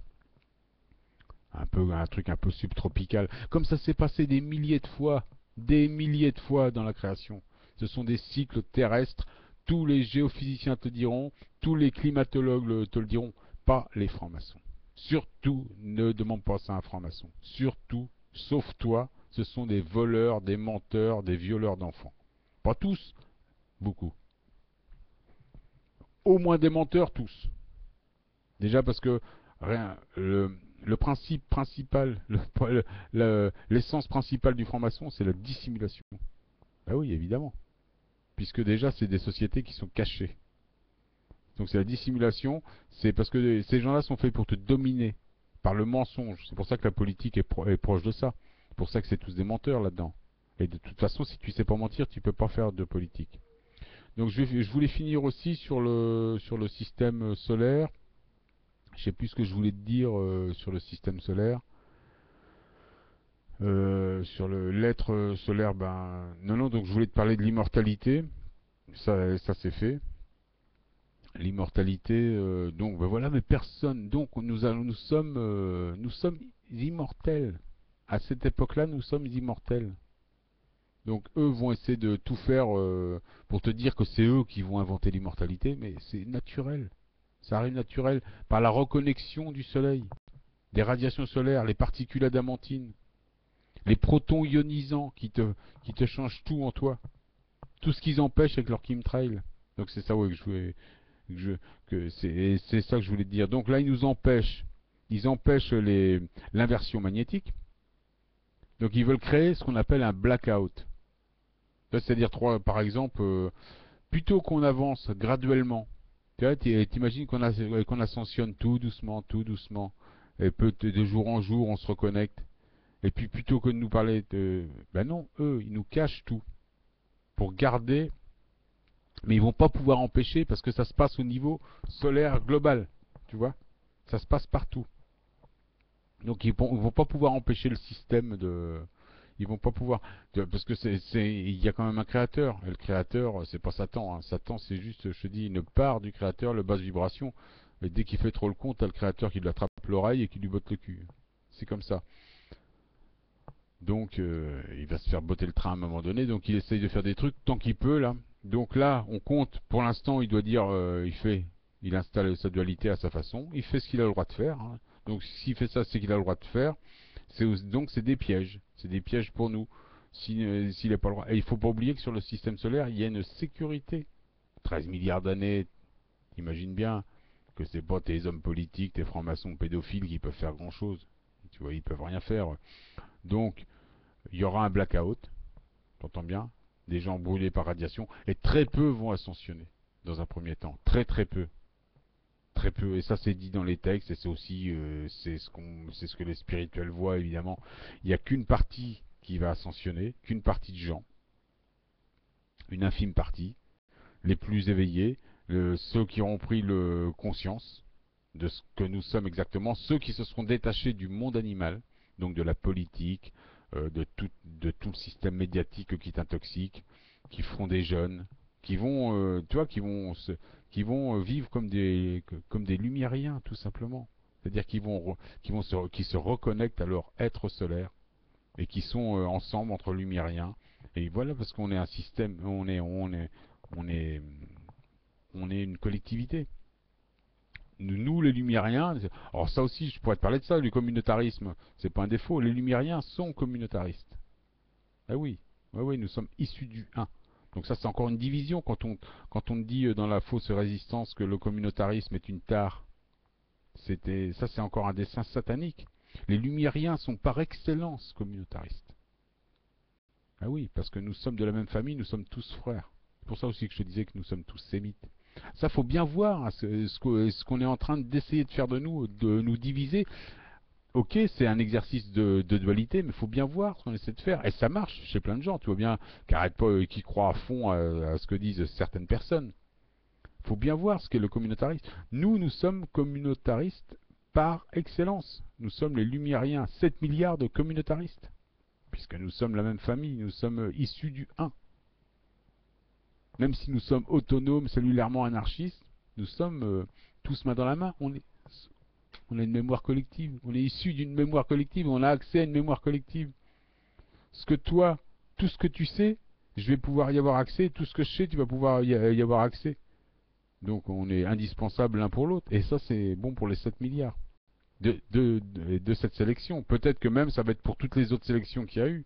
Un truc un peu subtropical, comme ça s'est passé des milliers de fois dans la création. Ce sont des cycles terrestres, tous les géophysiciens te diront, tous les climatologues te le diront, pas les francs-maçons. Surtout, ne demande pas ça à un franc-maçon. Surtout, sauf toi, ce sont des voleurs, des menteurs, des violeurs d'enfants. Pas tous, beaucoup. Au moins des menteurs, tous. Déjà parce que rien, le principe principal, l'essence principale du franc-maçon, c'est la dissimulation. Ah oui, évidemment. Puisque déjà, c'est des sociétés qui sont cachées. Donc c'est la dissimulation, c'est parce que ces gens-là sont faits pour te dominer par le mensonge. C'est pour ça que la politique est proche de ça. C'est pour ça que c'est tous des menteurs là-dedans. Et de toute façon, si tu sais pas mentir, tu peux pas faire de politique. Donc je voulais finir aussi sur le système solaire. Je sais plus ce que je voulais te dire sur le système solaire. Sur l'être solaire, ben non, donc je voulais te parler de l'immortalité. Ça c'est fait. L'immortalité, donc ben voilà, mais personne. Donc nous sommes immortels. À cette époque-là, nous sommes immortels. Donc eux vont essayer de tout faire pour te dire que c'est eux qui vont inventer l'immortalité, mais c'est naturel. Ça arrive naturel par la reconnexion du Soleil, des radiations solaires, les particules adamantines, les protons ionisants qui te changent tout en toi. Tout ce qu'ils empêchent avec leur chemtrail. Donc c'est ça ouais, que je- que c'est ça que je voulais te dire. Donc là, ils empêchent l'inversion magnétique. Donc ils veulent créer ce qu'on appelle un blackout. C'est-à-dire, par exemple, plutôt qu'on avance graduellement, tu vois, t'imagines qu'on ascensionne tout doucement, et de jour en jour, on se reconnecte. Et puis plutôt que de nous parler de... Ben non, eux, ils nous cachent tout pour garder, mais ils vont pas pouvoir empêcher parce que ça se passe au niveau solaire global, tu vois. Ça se passe partout. Donc ils vont pas pouvoir empêcher le système de... Ils vont pas pouvoir... Parce que il y a quand même un créateur. Et le créateur, c'est pas Satan. Hein. Satan, c'est juste, je te dis, une part du créateur, le basse vibration. Et dès qu'il fait trop le compte, t'as le créateur qui lui attrape l'oreille et qui lui botte le cul. C'est comme ça. Donc il va se faire botter le train à un moment donné. Donc il essaye de faire des trucs tant qu'il peut là. Donc là, on compte. Pour l'instant, il doit dire, il installe sa dualité à sa façon. Il fait ce qu'il a le droit de faire. Hein. Donc s'il fait ça, c'est qu'il a le droit de faire. Donc c'est des pièges. C'est des pièges pour nous. S'il n'a pas le droit. Et il faut pas oublier que sur le système solaire, il y a une sécurité. 13 milliards d'années, imagine bien que c'est pas tes hommes politiques, tes francs-maçons pédophiles qui peuvent faire grand-chose. Tu vois, ils peuvent rien faire. Donc il y aura un blackout, t'entends bien? Des gens brûlés par radiation, et très peu vont ascensionner dans un premier temps. Très très peu. Très peu. Et ça c'est dit dans les textes, et c'est aussi c'est ce que les spirituels voient évidemment. Il n'y a qu'une partie qui va ascensionner, qu'une partie de gens, une infime partie, les plus éveillés, ceux qui auront pris le conscience de ce que nous sommes exactement, ceux qui se seront détachés du monde animal, donc de la politique, de tout le système médiatique qui est un toxique, qui feront des jeunes, qui vont, tu vois, qui vont vivre comme des lumiériens, tout simplement. C'est-à-dire qui se reconnectent à leur être solaire et qui sont ensemble entre lumiériens. Et voilà, parce qu'on est un système, on est, on est une collectivité. Nous, les Lumériens, alors ça aussi, je pourrais te parler de ça, du communautarisme, c'est pas un défaut, les Lumériens sont communautaristes. Ah oui, oui, oui, nous sommes issus du un. Donc ça, c'est encore une division quand on dit dans la fausse résistance que le communautarisme est une tare. Ça, c'est encore un dessin satanique. Les Lumériens sont par excellence communautaristes. Ah oui, parce que nous sommes de la même famille, nous sommes tous frères. C'est pour ça aussi que je te disais que nous sommes tous sémites. Ça, faut bien voir hein, ce qu'on est en train d'essayer de faire de nous diviser. Ok, c'est un exercice de dualité, mais il faut bien voir ce qu'on essaie de faire. Et ça marche chez plein de gens, tu vois bien, qui croient à fond à ce que disent certaines personnes. Il faut bien voir ce qu'est le communautarisme. Nous sommes communautaristes par excellence. Nous sommes les Lumiériens, 7 milliards de communautaristes. Puisque nous sommes la même famille, nous sommes issus du un. Même si nous sommes autonomes, cellulairement anarchistes, nous sommes tous main dans la main. On a une mémoire collective. On est issu d'une mémoire collective. On a accès à une mémoire collective. Ce que toi, tout ce que tu sais, je vais pouvoir y avoir accès. Tout ce que je sais, tu vas pouvoir y avoir accès. Donc on est indispensable l'un pour l'autre. Et ça, c'est bon pour les 7 milliards de cette sélection. Peut-être que même ça va être pour toutes les autres sélections qu'il y a eu.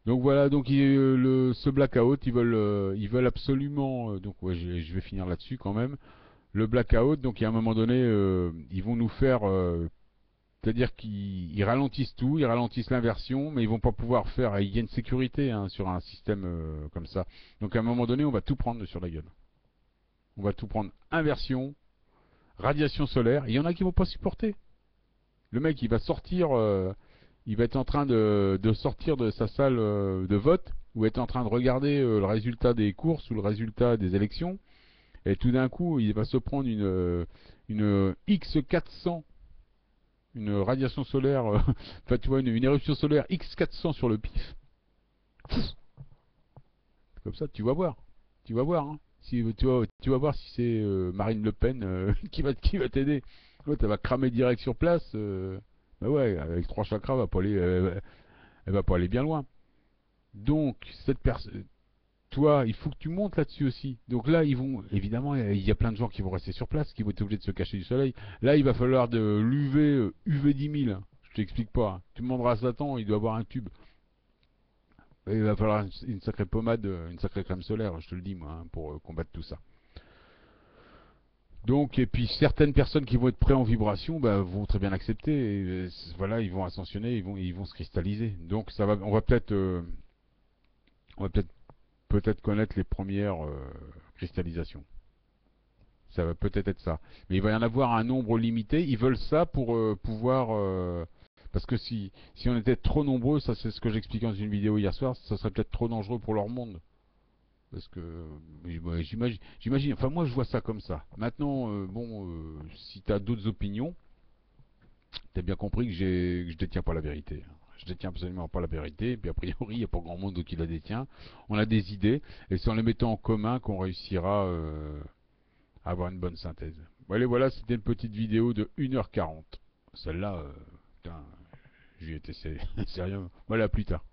Donc voilà, donc ce blackout, ils veulent absolument. Donc ouais, je vais finir là-dessus quand même. Le blackout, donc il y a un moment donné, ils vont nous faire, c'est-à-dire qu'ils ralentissent tout, ils ralentissent l'inversion, mais ils vont pas pouvoir faire. Et il y a une sécurité hein, sur un système comme ça. Donc à un moment donné, on va tout prendre sur la gueule. On va tout prendre inversion, radiation solaire. Il y en a qui vont pas supporter. Le mec, il va sortir, il va être en train de sortir de sa salle de vote, ou être en train de regarder le résultat des courses ou le résultat des élections, et tout d'un coup, il va se prendre une X400, une radiation solaire, enfin tu vois, une éruption solaire X400 sur le pif. Comme ça, tu vas voir. Tu vas voir, hein. Si, tu vas voir si c'est Marine Le Pen qui va t'aider. L'autre, elle va cramer direct sur place. Bah ouais, avec 3 chakras, elle va pas aller bien loin. Donc, cette personne, toi, il faut que tu montes là-dessus aussi. Donc là, évidemment, il y a plein de gens qui vont rester sur place, qui vont être obligés de se cacher du soleil. Là, il va falloir de l'UV 10 000. Je t'explique pas. Tu demanderas à Satan, il doit avoir un tube. il va falloir une sacrée pommade, une sacrée crème solaire, je te le dis moi, hein, pour combattre tout ça. Donc, et puis certaines personnes qui vont être prêtes en vibration, bah, vont très bien accepter. Et, voilà, ils vont ascensionner, ils vont se cristalliser. Donc, on va peut-être connaître les premières cristallisations. Ça va peut-être être ça. Mais il va y en avoir un nombre limité. Ils veulent ça pour pouvoir. Parce que si on était trop nombreux, ça c'est ce que j'expliquais dans une vidéo hier soir, ça serait peut-être trop dangereux pour leur monde. Parce que ouais, j'imagine, enfin moi je vois ça comme ça. Maintenant, bon, si tu as d'autres opinions, tu as bien compris que je détiens pas la vérité. Je détiens absolument pas la vérité, et puis a priori, il n'y a pas grand monde qui la détient. On a des idées, et c'est en les mettant en commun qu'on réussira à avoir une bonne synthèse. Bon, allez, voilà, c'était une petite vidéo de 1h40. Celle-là, putain, j'y étais sérieux. Voilà, à plus tard.